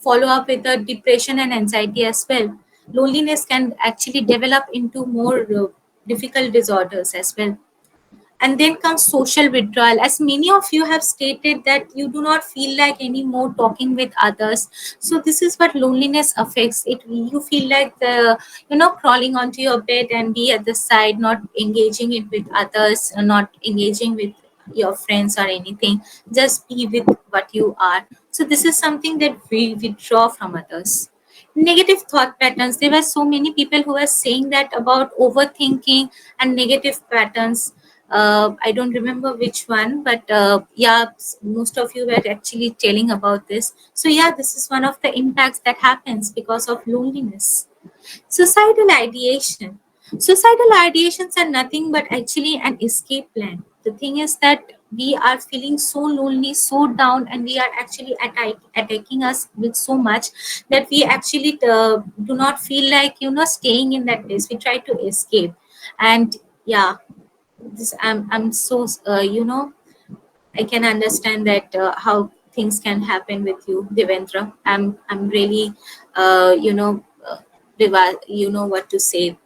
follow up with the depression and anxiety as well. Loneliness can actually develop into more difficult disorders as well. And then comes social withdrawal, as many of you have stated that you do not feel like anymore talking with others. So this is what loneliness affects it. You feel like the crawling onto your bed and be at the side, not engaging it with others, not engaging with your friends or anything, just be with what you are. So this is something that we withdraw from others. Negative thought patterns, there were so many people who were saying that about overthinking and negative patterns. I don't remember which one, but most of you were actually telling about this. So yeah, this is one of the impacts that happens because of loneliness. Suicidal ideation. Suicidal ideations are nothing but actually an escape plan. The thing is that we are feeling so lonely, so down, and we are actually attacking us with so much that we actually do not feel like staying in that place. We try to escape, and yeah, this I'm so I can understand that how things can happen with you, Devendra. I'm really you know what to say,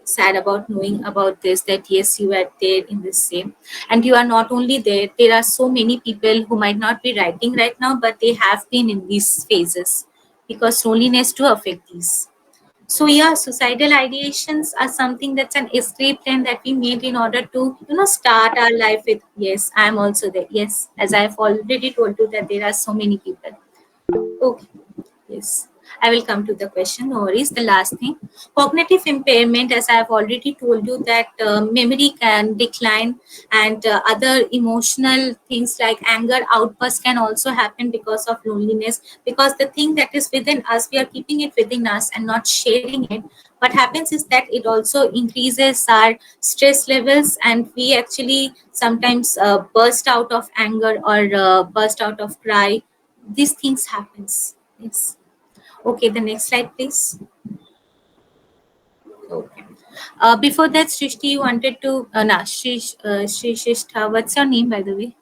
sad about knowing about this, that yes, you are there in the same, and you are not only there. There are so many people who might not be writing right now, but they have been in these phases because loneliness do affect these. So yeah, suicidal ideations are something that's an escape plan that we made in order to, start our life with. Yes, I'm also there. Yes, as I've already told you that there are so many people. Okay. Yes, I will come to the question. No worries. The last thing, cognitive impairment, as I have already told you, that memory can decline, and other emotional things like anger outbursts can also happen because of loneliness. Because the thing that is within us, we are keeping it within us and not sharing it. What happens is that it also increases our stress levels, and we actually sometimes burst out of anger or burst out of cry. These things happens. Yes. Okay, the next slide, please. Okay. Before that, Shrishti, you wanted to, Shrishta, what's your name, by the way?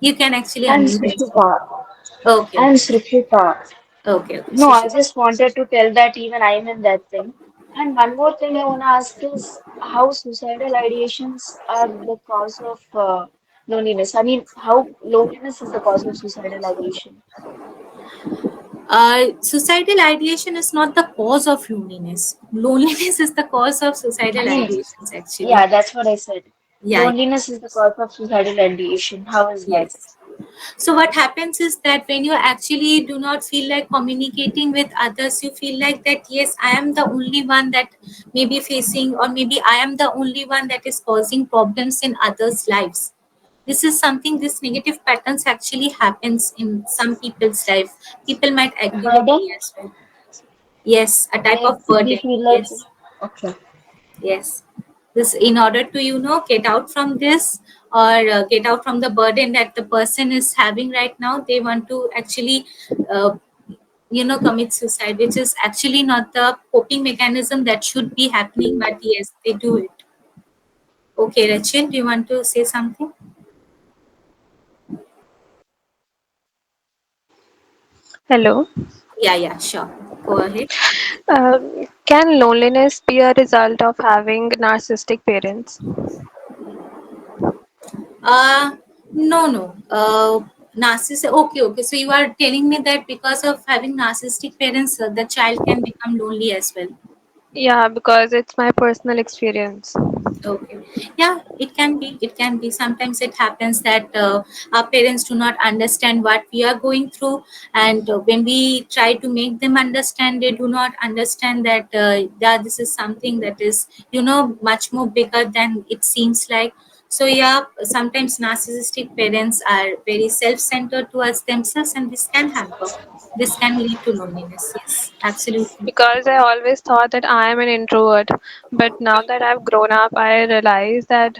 You can actually I'm unmute yourself. Srishita. Okay, I'm okay. Srishita. Okay, No, I Shrishti. just wanted to tell that even I'm in that thing. And one more thing I want to ask is how suicidal ideations are the cause of loneliness. I mean, how loneliness is the cause of suicidal ideation. Suicidal ideation is not the cause of loneliness. Loneliness is the cause of I suicidal mean, ideations, actually. yeah, that's what I said. Yeah, Loneliness is the cause of suicidal ideation. How is that? yes. So what happens is that when you actually do not feel like communicating with others, you feel like that yes, I am the only one that may be facing, or maybe I am the only one that is causing problems in others' lives. This is something, this negative patterns actually happens in some people's life. People might agree with Burden? me as well. Yes, a type Like of we burden. feel like, Yes. okay. Yes, this in order to get out from this, or get out from the burden that the person is having right now, they want to actually uh, commit suicide, which is actually not the coping mechanism that should be happening, but yes, they do it. Okay, Rachel, do you want to say something? Hello. Yeah, yeah, sure, go ahead. Can loneliness be a result of having narcissistic parents? uh no, no. Narcissist, okay, okay, so you are telling me that because of having narcissistic parents, the child can become lonely as well. Yeah, because it's my personal experience. Okay. Yeah, it can be. It can be. Sometimes it happens that our parents do not understand what we are going through, and when we try to make them understand, they do not understand that yeah, this is something that is much more bigger than it seems like. So yeah, sometimes narcissistic parents are very self-centered towards themselves, and this can hamper. This can lead to loneliness. Yes, absolutely. Because I always thought that I am an introvert, but now that I've grown up, I realize that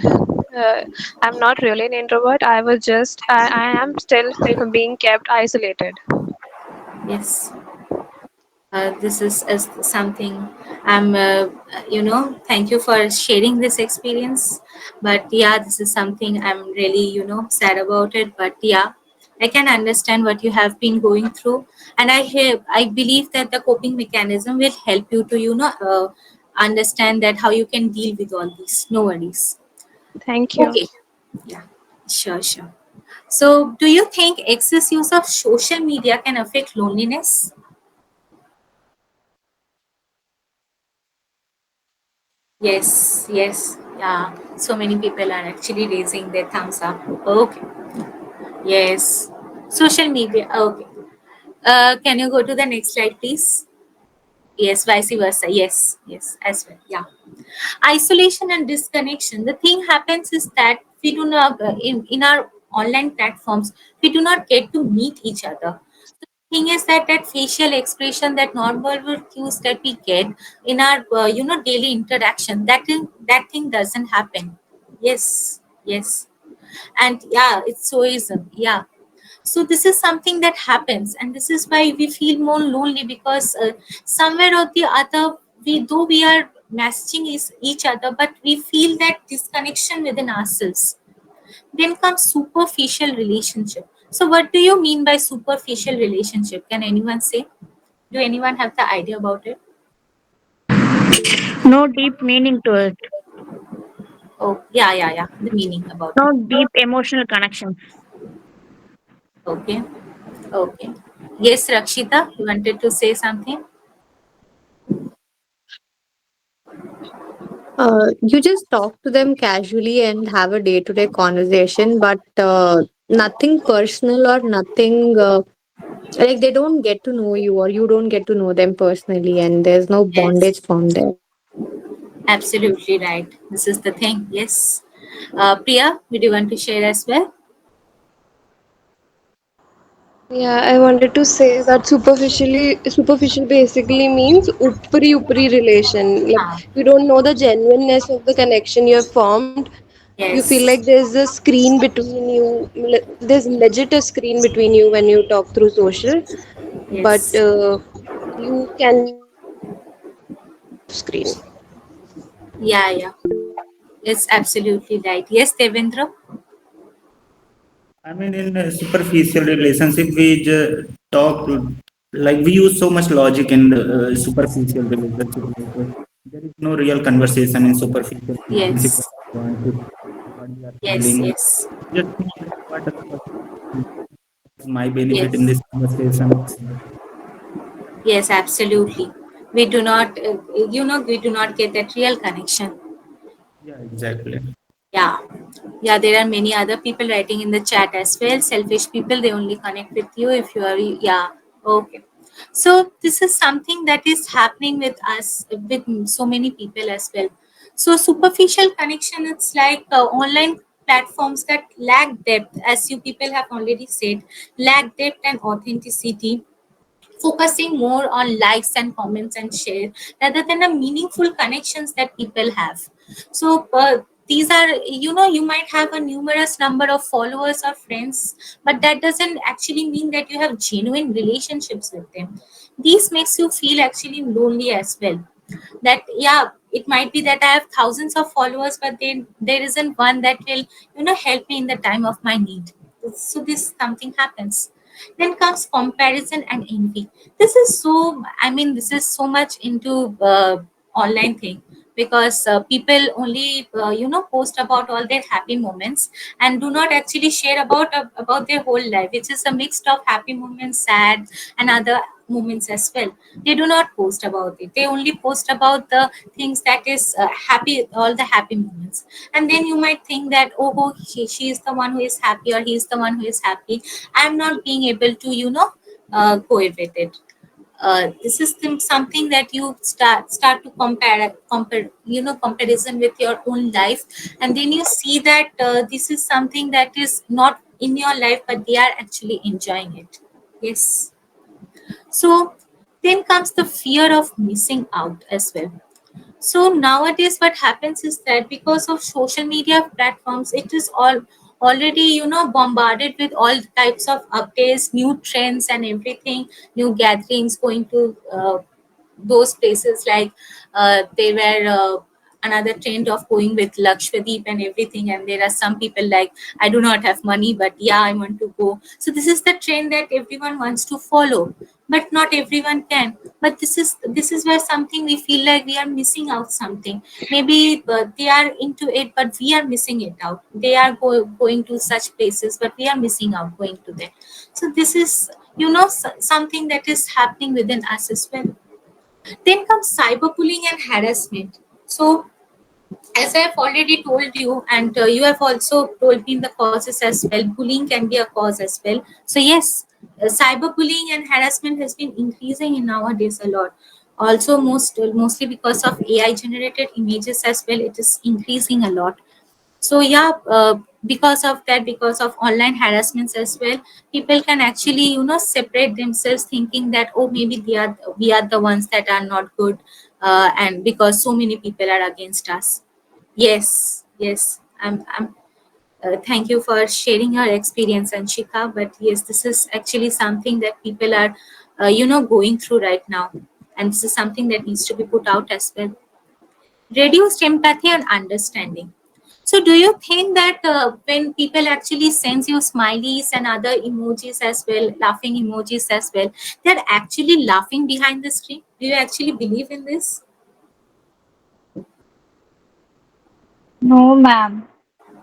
I'm not really an introvert. I am still being kept isolated. Yes. This is something I'm thank you for sharing this experience, but yeah, this is something I'm really sad about it, but yeah, I can understand what you have been going through, and I believe that the coping mechanism will help you to understand that how you can deal with all these. No worries. Thank you. Okay. Yeah, sure, sure. So do you think excess use of social media can affect loneliness? Yes, yes, yeah. So many people are actually raising their thumbs up. Okay, yes. Social media. Okay. Can you go to the next slide, please? Yes, vice versa. Yes, yes, as well. Yeah. Isolation and disconnection. The thing happens is that we do not in our online platforms, we do not get to meet each other. Thing is that facial expression, that non-verbal cues that we get in our daily interaction, that thing doesn't happen. Yes, yes, and yeah, it's so ism. Yeah, so this is something that happens, and this is why we feel more lonely, because somewhere or the other, we are messaging each other, but we feel that disconnection within ourselves. Then comes superficial relationship. So what do you mean by superficial relationship? Can anyone say? Do anyone have the idea about it? No deep meaning to it. Oh, yeah, yeah, yeah. The meaning about it. No deep emotional connection. Okay, okay. Yes, Rakshita, you wanted to say something? You just talk to them casually and have a day-to-day conversation, but nothing personal or nothing like they don't get to know you or you don't get to know them personally, and there's no Yes, bondage formed there. absolutely right. This is the thing. Yes. Priya, would you want to share as well? Yeah, I wanted to say that superficial basically means uppri relation. Like Ah, you don't know the genuineness of the connection you have formed. You feel like yes, there's a screen between you. There's legit a screen between you when you talk through social, but yes. you can be off screen. Yeah, yeah. It's absolutely right. Yes, Devendra? I mean, in a superficial relationship, we talk like we use so much logic in the superficial relationship. Like, there is no real conversation in superficial relationship. Yes, What you want, what you are yes, feeling. yes, Just think like, what other person is my benefit in yes, this conversation. yes, absolutely. We do not, we do not get that real connection. Yeah, exactly. Yeah, yeah, there are many other people writing in the chat as well. Selfish people, they only connect with you if you are, yeah, okay. So this is something that is happening with us, with so many people as well. So superficial connection, it's like online platforms that lack depth, as you people have already said, lack depth and authenticity, focusing more on likes and comments and share rather than the meaningful connections that people have. So these are, you might have a numerous number of followers or friends, but that doesn't actually mean that you have genuine relationships with them. These makes you feel actually lonely as well. That, yeah, it might be that I have thousands of followers, but then there isn't one that will, help me in the time of my need. So this something happens. Then comes comparison and envy. This is so, I mean, this is so much into online thing, because people only post about all their happy moments and do not actually share about their whole life, which is a mix of happy moments, sad, and other moments as well. They do not post about it, they only post about the things that is happy, all the happy moments. And then you might think that, oh, she is the one who is happy, or he is the one who is happy, I'm not being able to cope with it. This is something that you start to compare, comparison with your own life. And then you see that this is something that is not in your life, but they are actually enjoying it. Yes. So then comes the fear of missing out as well. So nowadays what happens is that because of social media platforms, it is all already bombarded with all types of updates, new trends and everything, new gatherings, going to those places, like they were another trend of going with Lakshadweep and everything. And there are some people like, I do not have money, but yeah, I want to go. So this is the trend that everyone wants to follow, but not everyone can. But this is where something we feel like we are missing out something. Maybe they are into it, but we are missing it out. They are going to such places, but we are missing out going to there. So this is something that is happening within us as well. Then comes cyberbullying and harassment. So, as I've already told you, and you have also told me in the causes as well, bullying can be a cause as well. So, yes, cyberbullying and harassment has been increasing in nowadays a lot. Also, mostly because of AI generated images as well, it is increasing a lot. So yeah, because of that, because of online harassments as well, people can actually separate themselves, thinking that, oh, maybe we are the ones that are not good, and because so many people are against us. Yes, yes, I'm thank you for sharing your experience, Anshika. But yes, this is actually something that people are going through right now, and this is something that needs to be put out as well. Reduced empathy and understanding. So, do you think that when people actually sends you smileys and other emojis as well, laughing emojis as well, they're actually laughing behind the screen? Do you actually believe in this? No, ma'am.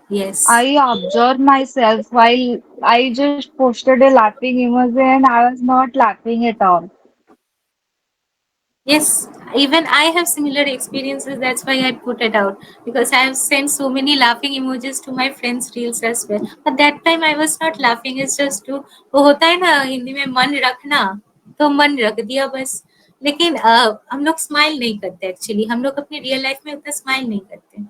Yes. I observed myself while I just posted a laughing emoji and I was not laughing at all. Yes, even I have similar experiences. That's why I put it out, because I have sent so many laughing emojis to my friends' reels as well. But that time I was not laughing. It's just to वो होता है ना हिंदी में मन रखना, तो मन रख दिया बस. लेकिन हम लोग स्माइल नहीं करते एक्चुअली. हम लोग अपनी रियल लाइफ में उतना स्माइल नहीं करते.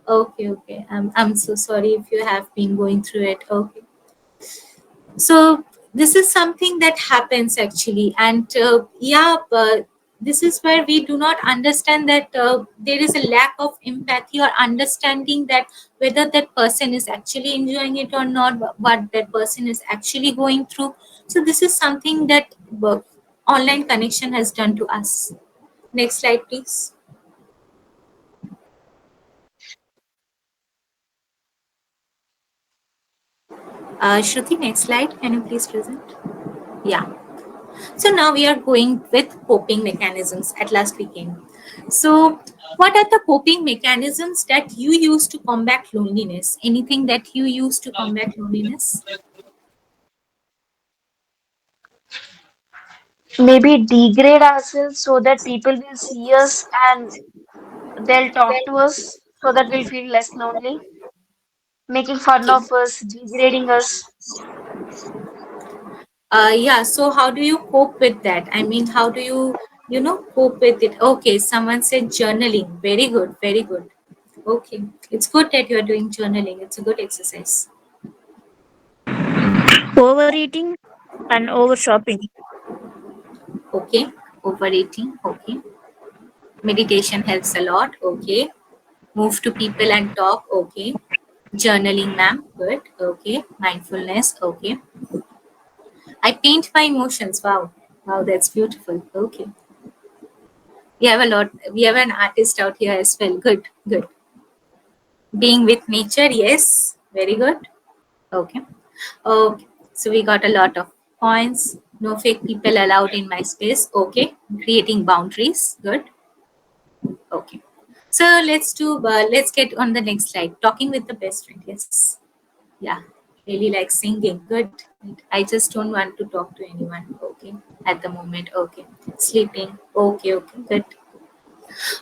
Okay, okay. I'm so sorry if you have been going through it. Okay. So this is something that happens actually. And yeah, this is where we do not understand that there is a lack of empathy or understanding that whether that person is actually enjoying it or not, what that person is actually going through. So this is something that online connection has done to us. Next slide, please. Shruti, next slide. Can you please present? Yeah. So now we are going with coping mechanisms. At last we came. So, what are the coping mechanisms that you use to combat loneliness? Anything that you use to combat loneliness? Maybe degrade ourselves so that people will see us and they'll talk to us. so that we'll feel less lonely, making fun Okay. of us, degrading us. Yeah, so how do you cope with that? I mean, how do you cope with it? Okay, someone said journaling. Very good, very good. Okay, it's good that you're doing journaling. It's a good exercise. Overeating and over shopping. Okay, overeating. Okay, meditation helps a lot. Okay, move to people and talk. Okay, journaling, ma'am. Good. Okay, mindfulness. Okay, I paint my emotions. Wow, wow, that's beautiful. Okay, we have a lot. We have an artist out here as well. Good, good. Being with nature, yes, very good. Okay. Okay. So we got a lot of points. No fake people allowed in my space. Okay. Creating boundaries. Good. Okay. So let's get on the next slide. Talking with the best friend. Yes. Yeah. Really like singing. Good. I just don't want to talk to anyone. Okay. At the moment. Okay. Sleeping. Okay. Okay. Good.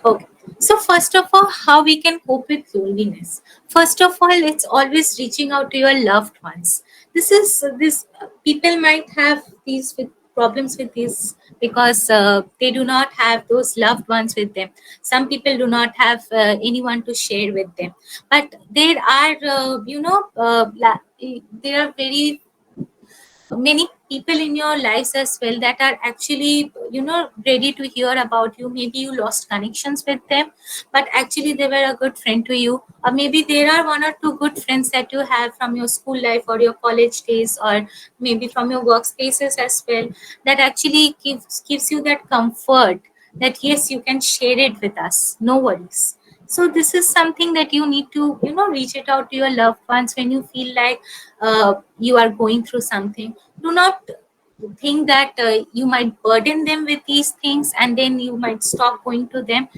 Okay. So first of all, how we can cope with loneliness? First of all, it's always reaching out to your loved ones. This people might have these with problems with this because they do not have those loved ones with them. Some people do not have anyone to share with them. But there are there are very many people in your lives as well that are actually ready to hear about you. Maybe you lost connections with them, but actually they were a good friend to you. Or maybe there are one or two good friends that you have from your school life or your college days, or maybe from your workspaces as well, that actually gives you that comfort that yes, you can share it with us, no worries. So this is something that you need to reach it out to your loved ones when you feel like you are going through something. Do not think that you might burden them with these things and then you might stop going to them.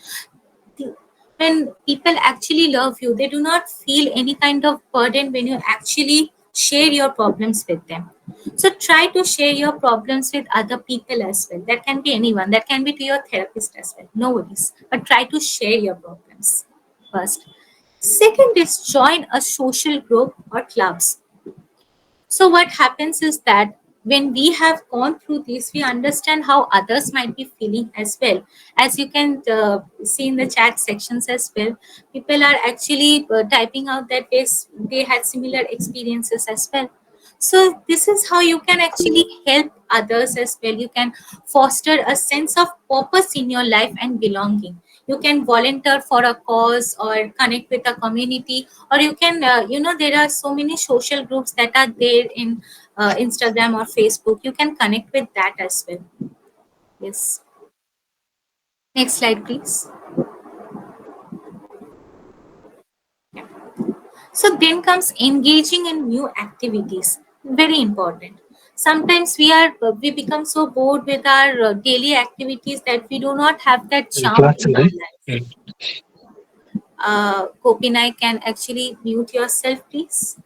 When people actually love you, they do not feel any kind of burden when you actually share your problems with them. So try to share your problems with other people as well. That can be anyone, that can be to your therapist as well, no worries, but try to share your problems first. Second is join a social group or clubs. So what happens is that when we have gone through this, we understand how others might be feeling as well. As you can see in the chat sections as well, people are actually typing out that they had similar experiences as well. So this is how you can actually help others as well. You can foster a sense of purpose in your life and belonging. You can volunteer for a cause or connect with a community, or you can there are so many social groups that are there in Instagram or Facebook. You can connect with that as well. Yes, next slide please. So then comes engaging in new activities. Very important. Sometimes we become so bored with our daily activities that we do not have that charm in our life. Kopinai, can actually mute yourself, please.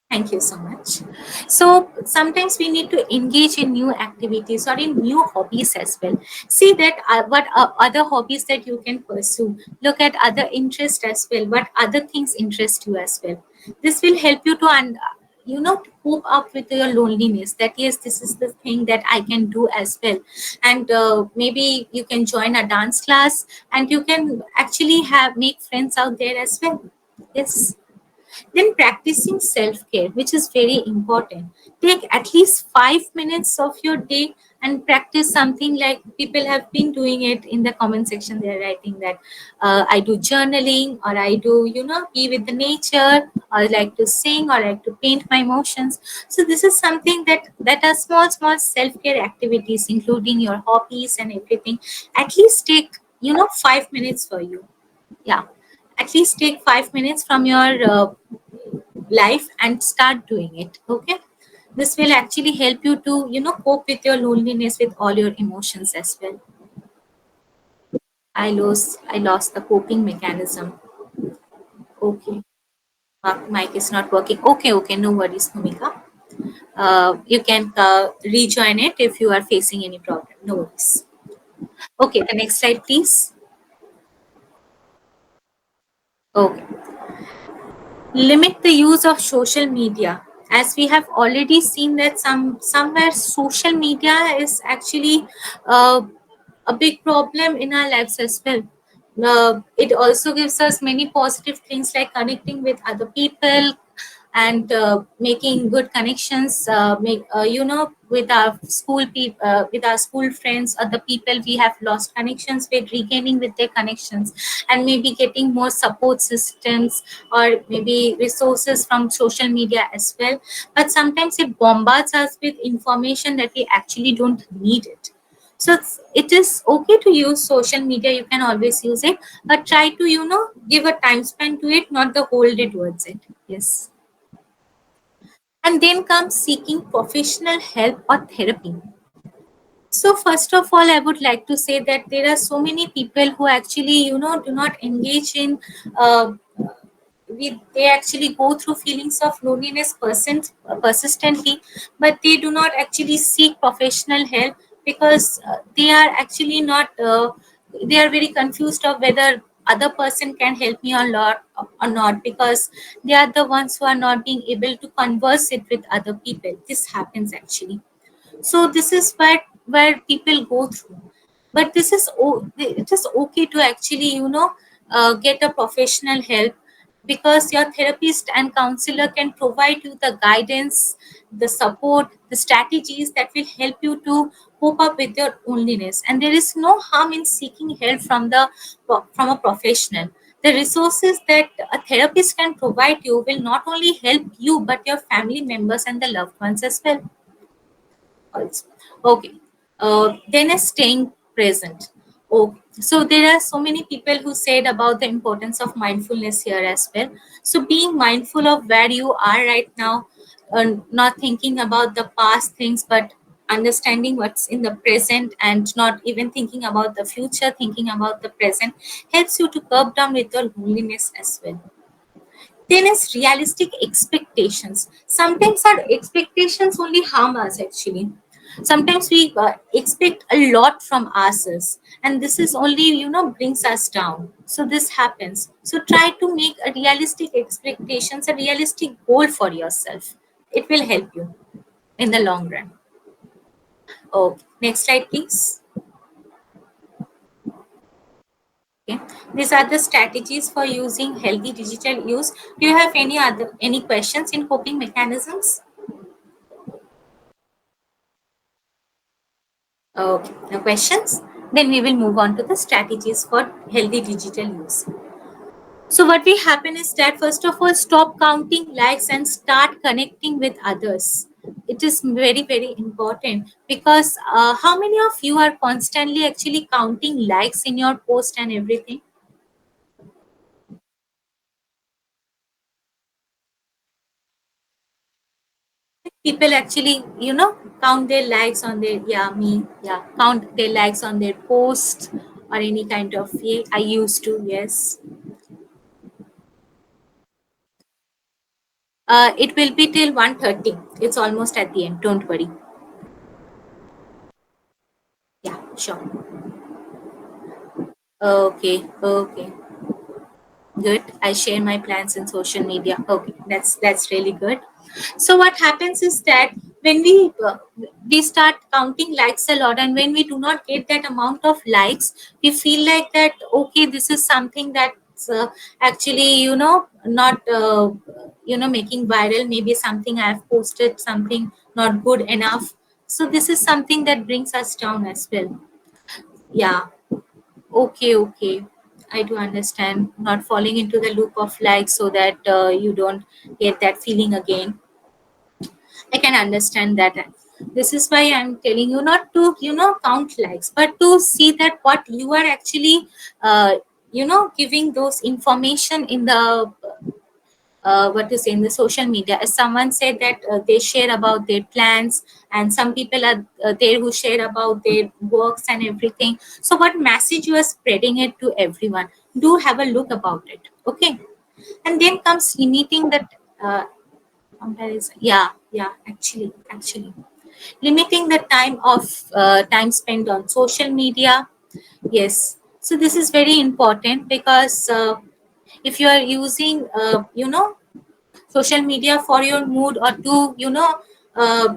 Thank you so much. So sometimes we need to engage in new activities or in new hobbies as well. See that what other hobbies that you can pursue. Look at other interests as well. What other things interest you as well. This will help you to to cope up with your loneliness. That yes, this is the thing that I can do as well. And maybe you can join a dance class, and you can actually have make friends out there as well. Yes. Then practicing self-care, which is very important. Take at least 5 minutes of your day and practice something. Like people have been doing it in the comment section. They're writing that I do journaling, or I do, be with the nature, or I like to sing, or I like to paint my emotions. So this is something that are small self-care activities, including your hobbies and everything. At least take 5 minutes for you. Yeah, at least take 5 minutes from your life and start doing it. Okay, this will actually help you to cope with your loneliness with all your emotions as well. I lost the coping mechanism. Okay, mic is not working. Okay, no worries, Bhumika. You can rejoin it if you are facing any problem, no worries. Okay, the next slide please. Limit the use of social media, as we have already seen that somewhere social media is actually uh, a big problem in our lives as well. It also gives us many positive things like connecting with other people and making good connections, make with our with our school friends or the people we have lost connections with, regaining with their connections, and maybe getting more support systems or maybe resources from social media as well. But sometimes it bombards us with information that we actually don't need it. So it is okay to use social media, you can always use it, but try to give a time span to it, not the whole day towards it. Yes. And then comes seeking professional help or therapy. So first of all, I would like to say that there are so many people who actually do not engage in uh, they actually go through feelings of loneliness persistently, but they do not actually seek professional help because they are actually not they are very confused of whether other person can help me or not, because they are the ones who are not being able to converse it with other people. This happens actually. So this is where people go through. But it is okay to actually get a professional help, because your therapist and counselor can provide you the guidance, the support, the strategies that will help you to cope up with your loneliness. And there is no harm in seeking help from a professional. The resources that a therapist can provide you will not only help you but your family members and the loved ones as well also. Okay. Then is staying present. Okay. So there are so many people who said about the importance of mindfulness here as well. So being mindful of where you are right now, not thinking about the past things, but understanding what's in the present and not even thinking about the future, thinking about the present, helps you to curb down with your loneliness as well. Then is realistic expectations. Sometimes our expectations only harm us actually. Sometimes we expect a lot from ourselves, and this is only brings us down. So this happens. So try to make a realistic expectations, a realistic goal for yourself. It will help you in the long run. Okay, next slide please. Okay, these are the strategies for using healthy digital use. Do you have any questions in coping mechanisms? Okay, no questions? Then we will move on to the strategies for healthy digital use. So what will happen is that first of all, stop counting likes and start connecting with others. It is very, very important, because how many of you are constantly actually counting likes in your post and everything? People actually, count their likes on their, count their likes on their post or any kind of, yeah, I used to, yes. It will be till 1:30. It's almost at the end. Don't worry. Yeah, sure. Okay, okay. Good. I share my plans in social media. Okay, that's really good. So what happens is that when we start counting likes a lot, and when we do not get that amount of likes, we feel like that, okay, this is something that's actually not making viral. Maybe something I've posted, something not good enough. So this is something that brings us down as well. Yeah. Okay, okay. I do understand. Not falling into the loop of likes so that you don't get that feeling again. I can understand that. This is why I'm telling you not to, count likes, but to see that what you are actually, giving those information in the what to say in the social media. As someone said that they share about their plans, and some people are there who share about their works and everything. So what message you are spreading it to everyone, do have a look about it. Okay. And then comes limiting that comparison. Yeah, actually limiting the time spent on social media. Yes, so this is very important, because if you are using social media for your mood, or to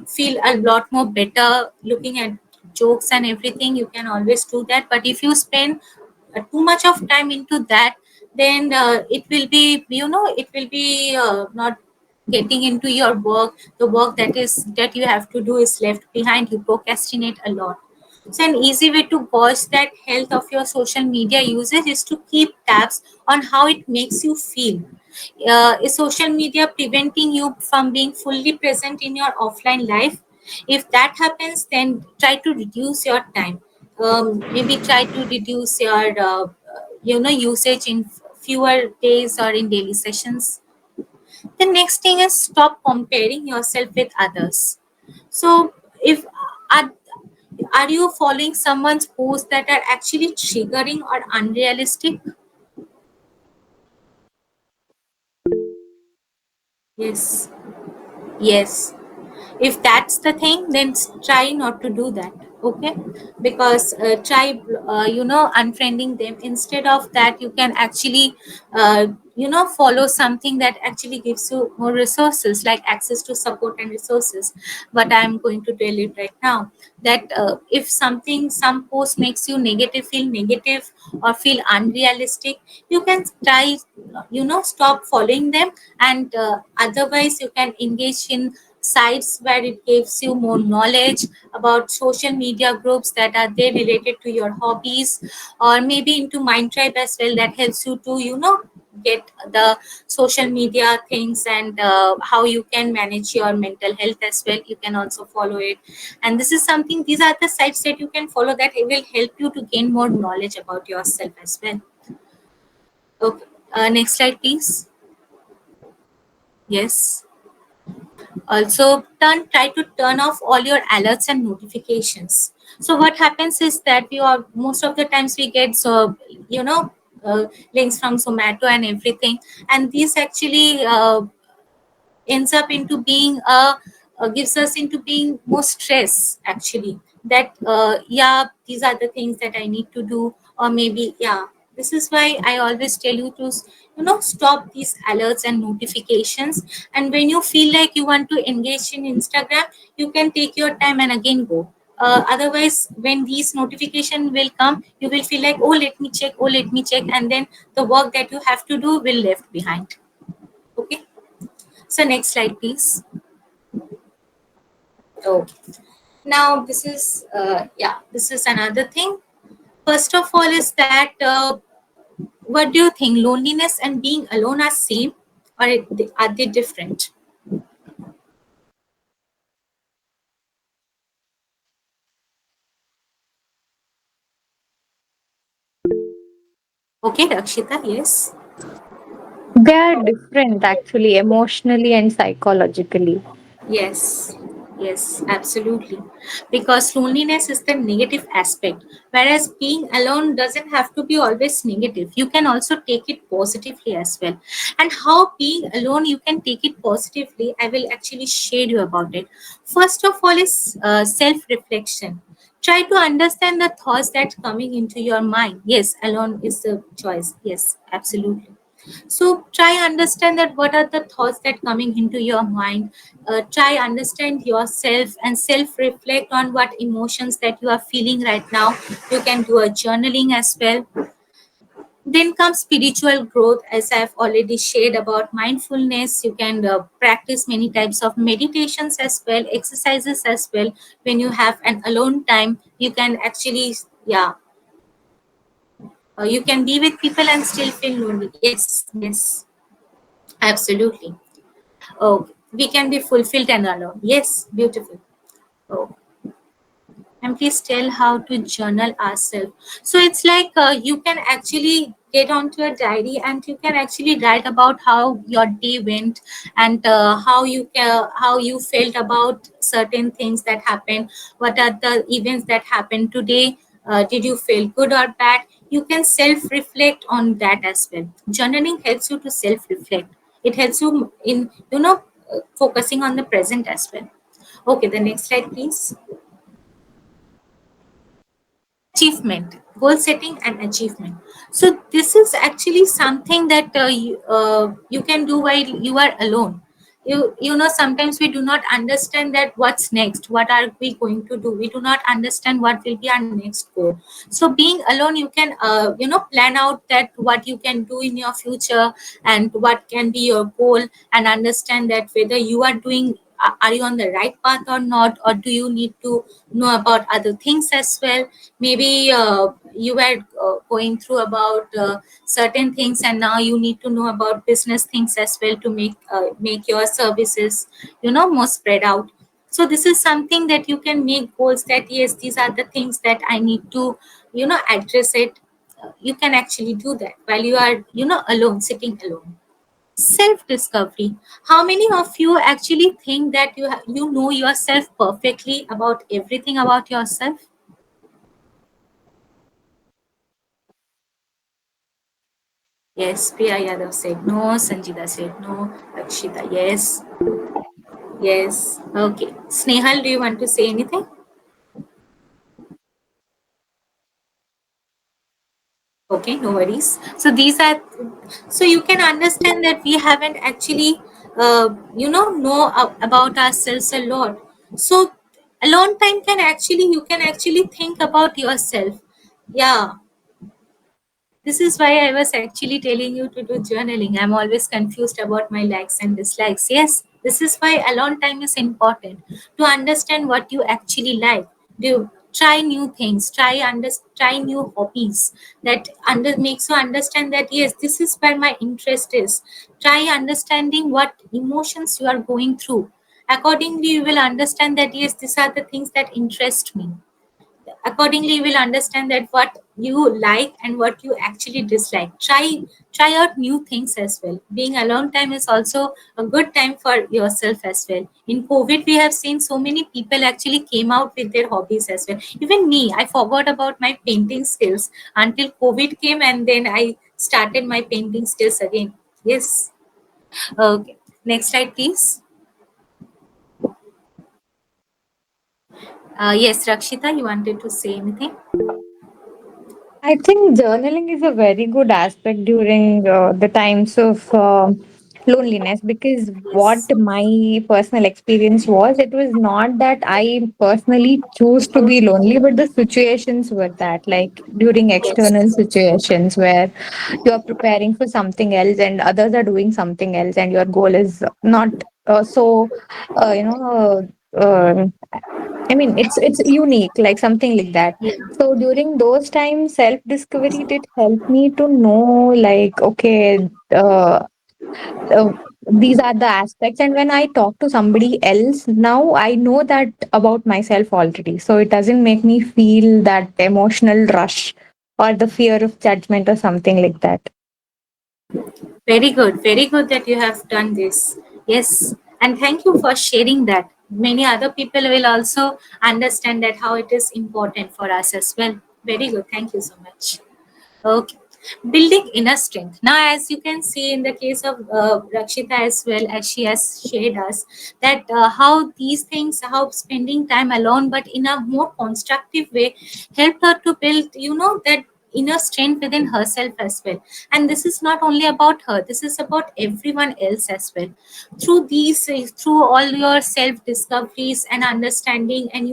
feel a lot more better looking at jokes and everything, you can always do that. But if you spend too much of time into that, then it will be, it will be not getting into your work. The work that you have to do is left behind. You procrastinate a lot. So an easy way to gauge that health of your social media usage is to keep tabs on how it makes you feel. Is social media preventing you from being fully present in your offline life? If that happens, then try to reduce your time. Maybe try to reduce your usage in fewer days or in daily sessions. The next thing is stop comparing yourself with others. So if are, are you following someone's posts that are actually triggering or unrealistic? Yes. Yes. If that's the thing, then try not to do that. Okay, because try unfriending them. Instead of that, you can actually follow something that actually gives you more resources, like access to support and resources. But I'm going to tell it right now that if some post makes you negative, feel negative, or feel unrealistic, you can try stop following them. And otherwise you can engage in sites where it gives you more knowledge about social media groups that are there related to your hobbies, or maybe into Mind Tribe as well, that helps you to get the social media things, and how you can manage your mental health as well. You can also follow it. And this is something, these are the sites that you can follow, that it will help you to gain more knowledge about yourself as well. Okay, next slide please. Yes. Also, try to turn off all your alerts and notifications. So what happens is that we are, most of the times we get, so links from Zomato and everything, and these actually ends up into being gives us into being more stress actually, that these are the things that I need to do. Or maybe, this is why I always tell you to stop these alerts and notifications. And when you feel like you want to engage in Instagram, you can take your time and again go. Otherwise, when these notification will come, you will feel like, oh, let me check, oh, let me check, and then the work that you have to do will left behind. Okay, so next slide please. Okay. Now this is this is another thing. First of all is that what do you think? Loneliness and being alone are same, or are they different? Okay, Rakshita, yes. They are different actually, emotionally and psychologically. Yes, yes, absolutely. Because loneliness is the negative aspect, whereas being alone doesn't have to be always negative. You can also take it positively as well. And how being alone you can take it positively, I will actually share you about it. First of all is self-reflection. Try to understand the thoughts that coming into your mind. Yes, alone is the choice. Yes, absolutely. So try understand that what are the thoughts that coming into your mind. Try understand yourself and self reflect on what emotions that you are feeling right now. You can do a journaling as well. Then comes spiritual growth, as I've already shared about mindfulness. You can practice many types of meditations as well, exercises as well. When you have an alone time, you can actually, you can be with people and still feel lonely. Yes, yes, absolutely. Oh, we can be fulfilled and alone. Yes, beautiful. Oh, and please tell how to journal ourselves. So it's like you can actually get onto a diary and you can actually write about how your day went, and how you felt about certain things that happened. What are the events that happened today? Did you feel good or bad? You can self reflect on that as well. Journaling helps you to self reflect. It helps you in focusing on the present as well. Okay, the next slide please. Achievement, goal setting and achievement. So this is actually something that you can do while you are alone. You know, sometimes we do not understand that what's next, what are we going to do, we do not understand what will be our next goal. So being alone, you can plan out that what you can do in your future and what can be your goal, and understand that whether you are doing, are you on the right path or not, or do you need to know about other things as well. Maybe you were going through about certain things, and now you need to know about business things as well to make your services more spread out. So this is something that you can make goals, that yes, these are the things that I need to address it. You can actually do that while you are alone, sitting alone. Self discovery. How many of you actually think that you know yourself perfectly about everything about yourself? Yes, Priya Yadav said no. Sanjita said no. Rakshita, yes. Yes. Okay. Snehal, do you want to say anything? Okay, no worries. So these are, so you can understand that we haven't actually, about ourselves a lot. So alone time can actually, you can actually think about yourself. Yeah. This is why I was actually telling you to do journaling. I'm always confused about my likes and dislikes. Yes, this is why alone time is important, to understand what you actually like. Do try new things, try new hobbies that makes you understand that yes, this is where my interest is. Try understanding what emotions you are going through. Accordingly, you will understand that yes, these are the things that interest me. Accordingly, you will understand that what you like and what you actually dislike. Try out new things as well. Being alone time is also a good time for yourself as well. In COVID, we have seen so many people actually came out with their hobbies as well. Even me, I forgot about my painting skills until COVID came, and then I started my painting skills again. Yes. Okay, next slide please. Yes, Rakshita, you wanted to say anything? I think journaling is a very good aspect during the times of loneliness, because what Yes. my personal experience was, it was not that I personally choose to be lonely, but the situations were that, like during external Yes. situations where you are preparing for something else and others are doing something else, and your goal is not so, uh, you know, I mean, it's unique, like something like that. Yeah. So during those times, self discovery did help me to know, like, okay, uh, these are the aspects. And when I talk to somebody else, now I know that about myself already. So it doesn't make me feel that emotional rush or the fear of judgment or something like that. Very good. Very good that you have done this. Yes. And thank you for sharing that. Many other people will also understand that how it is important for us as well. Very good. Thank you so much. Okay. Building inner strength. Now, as you can see in the case of Rakshita as well, as she has shared us, that how these things, how spending time alone, but in a more constructive way, helped her to build, that inner strength within herself as well. And this is not only about her, this is about everyone else as well. Through these, through all your self discoveries and understanding, and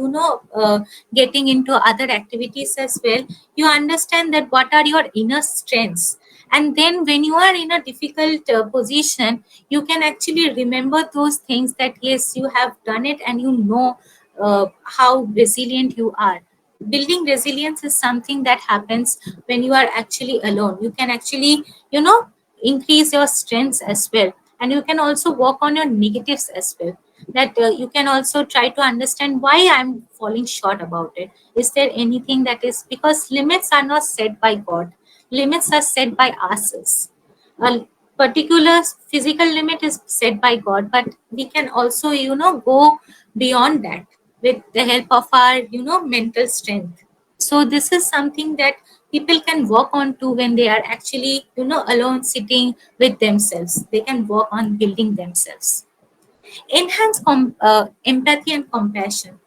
getting into other activities as well, you understand that what are your inner strengths. And then when you are in a difficult position, you can actually remember those things, that yes, you have done it, and how resilient you are. Building resilience is something that happens when you are actually alone. You can actually increase your strengths as well, and you can also work on your negatives as well. That you can also try to understand why I'm falling short about it. Is there anything that is, because limits are not set by God, limits are set by ourselves. A particular physical limit is set by God, but we can also go beyond that with the help of our mental strength. So this is something that people can work on too, when they are actually alone, sitting with themselves. They can work on building themselves. Enhance empathy and compassion.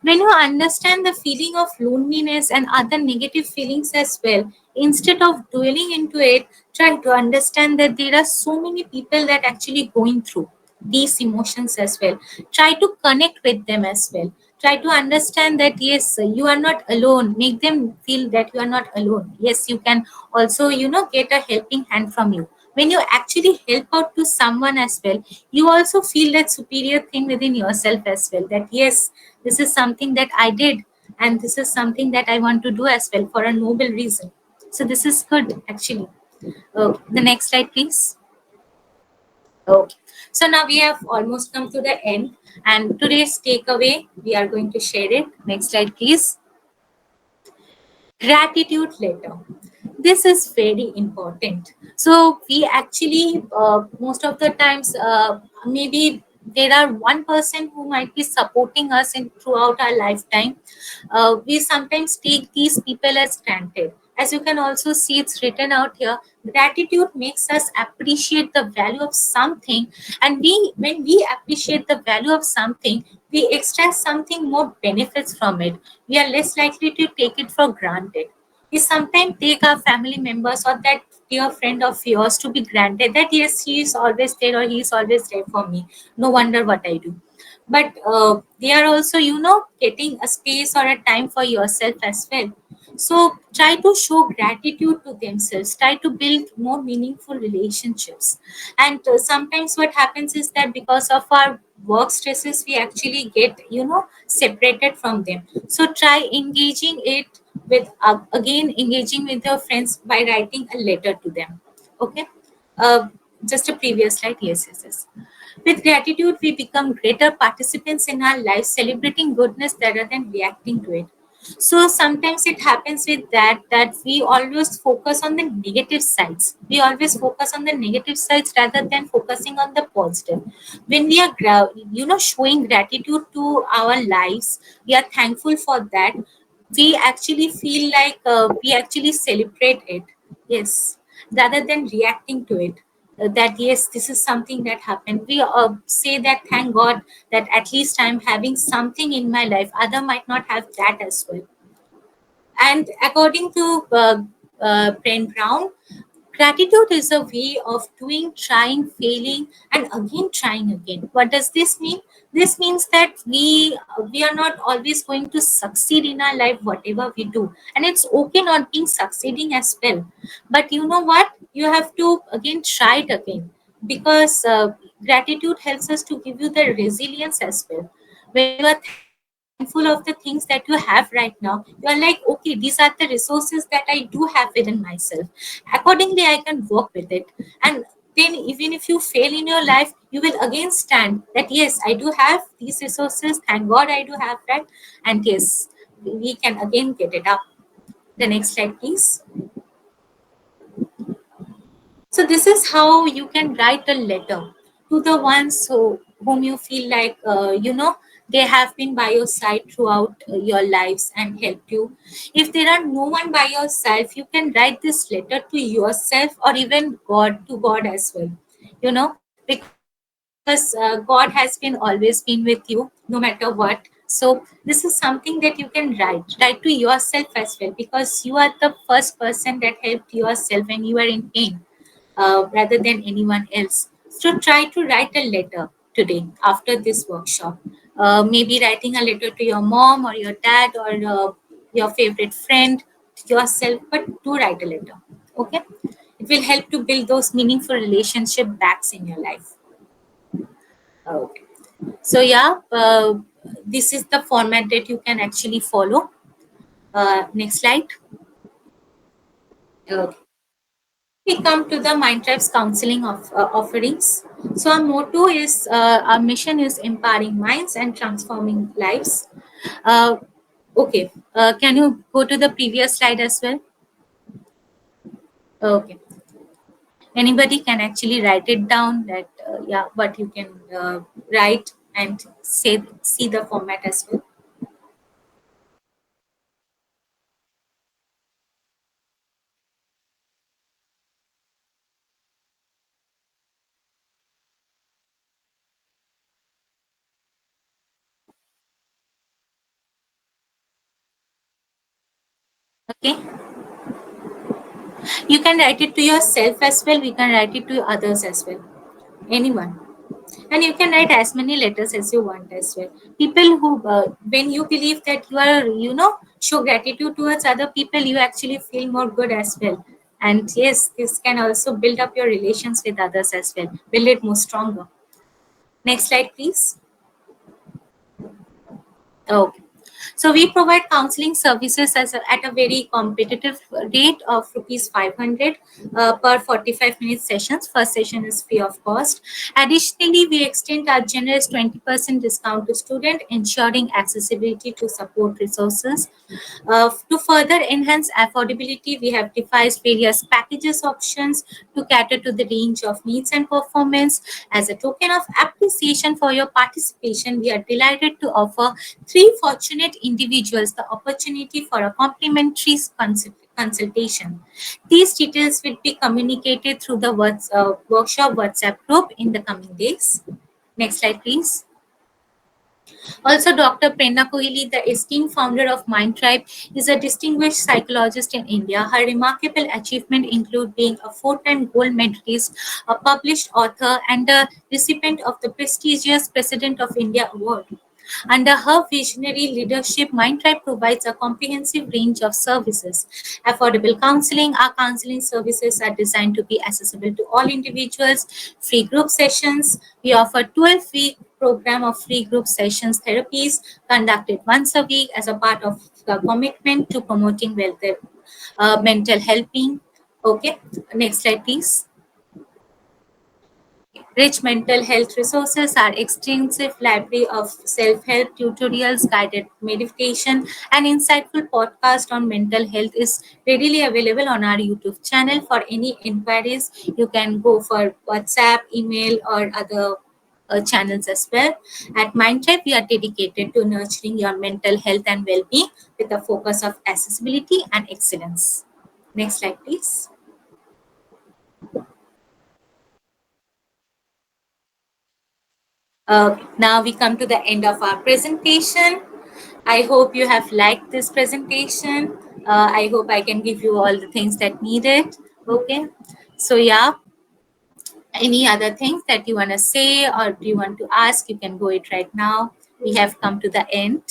When you understand the feeling of loneliness and other negative feelings as well, instead of dwelling into it, try to understand that there are so many people that actually going through. these emotions as well. Try to connect with them as well. Try to understand that yes, you are not alone. Make them feel that you are not alone. Yes, you can also, get a helping hand from you. When you actually help out to someone as well, you also feel that superior thing within yourself as well, that yes, this is something that I did, and this is something that I want to do as well for a noble reason. So this is good actually. The next slide, please. Okay. So now we have almost come to the end, and today's takeaway, we are going to share it. Next slide, please. Gratitude letter. This is very important. So we actually, most of the times, maybe there are one person who might be supporting us in throughout our lifetime. We sometimes take these people as granted. As you can also see, it's written out here. Gratitude makes us appreciate the value of something, and when we appreciate the value of something, we extract something more benefits from it. We are less likely to take it for granted. We sometimes take our family members or that dear friend of yours to be granted that yes, he is always there or he is always there for me. No wonder what I do. But they are also, getting a space or a time for yourself as well. So try to show gratitude to themselves. Try to build more meaningful relationships. And sometimes what happens is that because of our work stresses, we actually get, separated from them. So try engaging it with, again, engaging with your friends by writing a letter to them. Okay. Uh, just a previous slide. Yes, yes, yes. With gratitude, we become greater participants in our lives, celebrating goodness rather than reacting to it. So sometimes it happens with that we always focus on the negative sides. We always focus on the negative sides rather than focusing on the positive. When we are, showing gratitude to our lives, we are thankful for that. We actually feel like we actually celebrate it. Yes, rather than reacting to it, that yes, this is something that happened. We say that thank god that at least I'm having something in my life, other might not have that as well. And according to Brent Brown, gratitude is a way of doing, trying, failing, and again trying again. What does this mean? This means that we are not always going to succeed in our life, whatever we do, and it's okay not being succeeding as well. But you know what? You have to again try it again, because gratitude helps us to give you the resilience as well. When you are thankful of the things that you have right now, you are like, okay, these are the resources that I do have within myself. Accordingly, I can work with it. And then even if you fail in your life, you will again stand that yes, I do have these resources, thank god I do have that. And yes, we can again get it up. The next slide, please. So this is how you can write a letter to the ones whom you feel like, they have been by your side throughout your lives and helped you. If there are no one by yourself, you can write this letter to yourself or even God, to God as well. Because God has been always been with you, no matter what. So this is something that you can write to yourself as well, because you are the first person that helped yourself when you were in pain, rather than anyone else. So try to write a letter today after this workshop. Maybe writing a letter to your mom or your dad or your favorite friend, yourself, but do write a letter. Okay, it will help to build those meaningful relationship backs in your life. Okay. So yeah, this is the format that you can actually follow. Next slide. Okay. We come to the Mind Tribes counseling of offerings. So our motto is, our mission is empowering minds and transforming lives. Uh, okay, can you go to the previous slide as well? Okay, anybody can actually write it down that yeah, what you can write and say, see the format as well. Okay, you can write it to yourself as well. We can write it to others as well. Anyone. And you can write as many letters as you want as well. People who when you believe that you are, show gratitude towards other people, you actually feel more good as well. And yes, this can also build up your relations with others as well, build it more stronger. Next slide, please. Okay. So we provide counseling services at a very competitive rate of rupees 500 per 45 minute sessions. First session is free of cost. Additionally, we extend our generous 20% discount to student, ensuring accessibility to support resources. To further enhance affordability, we have devised various packages options to cater to the range of needs and performance. As a token of appreciation for your participation, we are delighted to offer three fortunate individuals the opportunity for a complimentary consultation. These details will be communicated through the workshop WhatsApp group in the coming days. Next slide, please. Also, Dr. Prerna Kohli, the esteemed founder of Mind Tribe, is a distinguished psychologist in India. Her remarkable achievements include being a four-time gold medalist, a published author, and a recipient of the prestigious President of India Award. Under her visionary leadership, Mindtribe provides a comprehensive range of services. Affordable counseling. Our counseling services are designed to be accessible to all individuals. Free group sessions. We offer 12-week program of free group sessions therapies conducted once a week as a part of the commitment to promoting welfare, mental health being. Okay, next slide, please. Rich mental health resources, our extensive library of self-help tutorials, guided meditation, and insightful podcast on mental health is readily available on our YouTube channel. For any inquiries, you can go for WhatsApp, email, or other channels as well. At Mindtrap, we are dedicated to nurturing your mental health and well-being with a focus of accessibility and excellence. Next slide, please. Now we come to the end of our presentation. I hope you have liked this presentation. I hope I can give you all the things that needed. Okay. So yeah, any other things that you want to say or do you want to ask, you can go it right now. We have come to the end.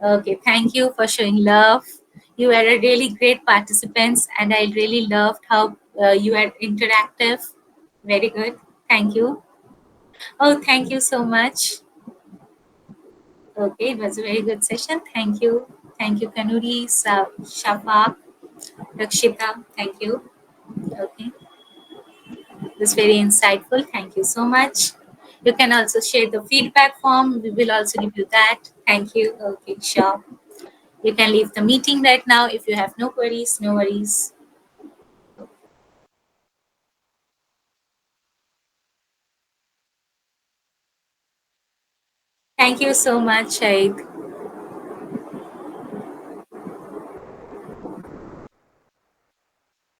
Okay. Thank you for showing love. You were a really great participants and I really loved how you were interactive. Very good. Thank you. Oh, thank you so much. Okay, it was a very good session. Thank you. Thank you, Kanuri, Shafaq, Rakshita. Thank you. Okay, it was very insightful. Thank you so much. You can also share the feedback form. We will also give you that. Thank you. Okay, sure. You can leave the meeting right now. If you have no queries, no worries. Thank you so much, Shaid.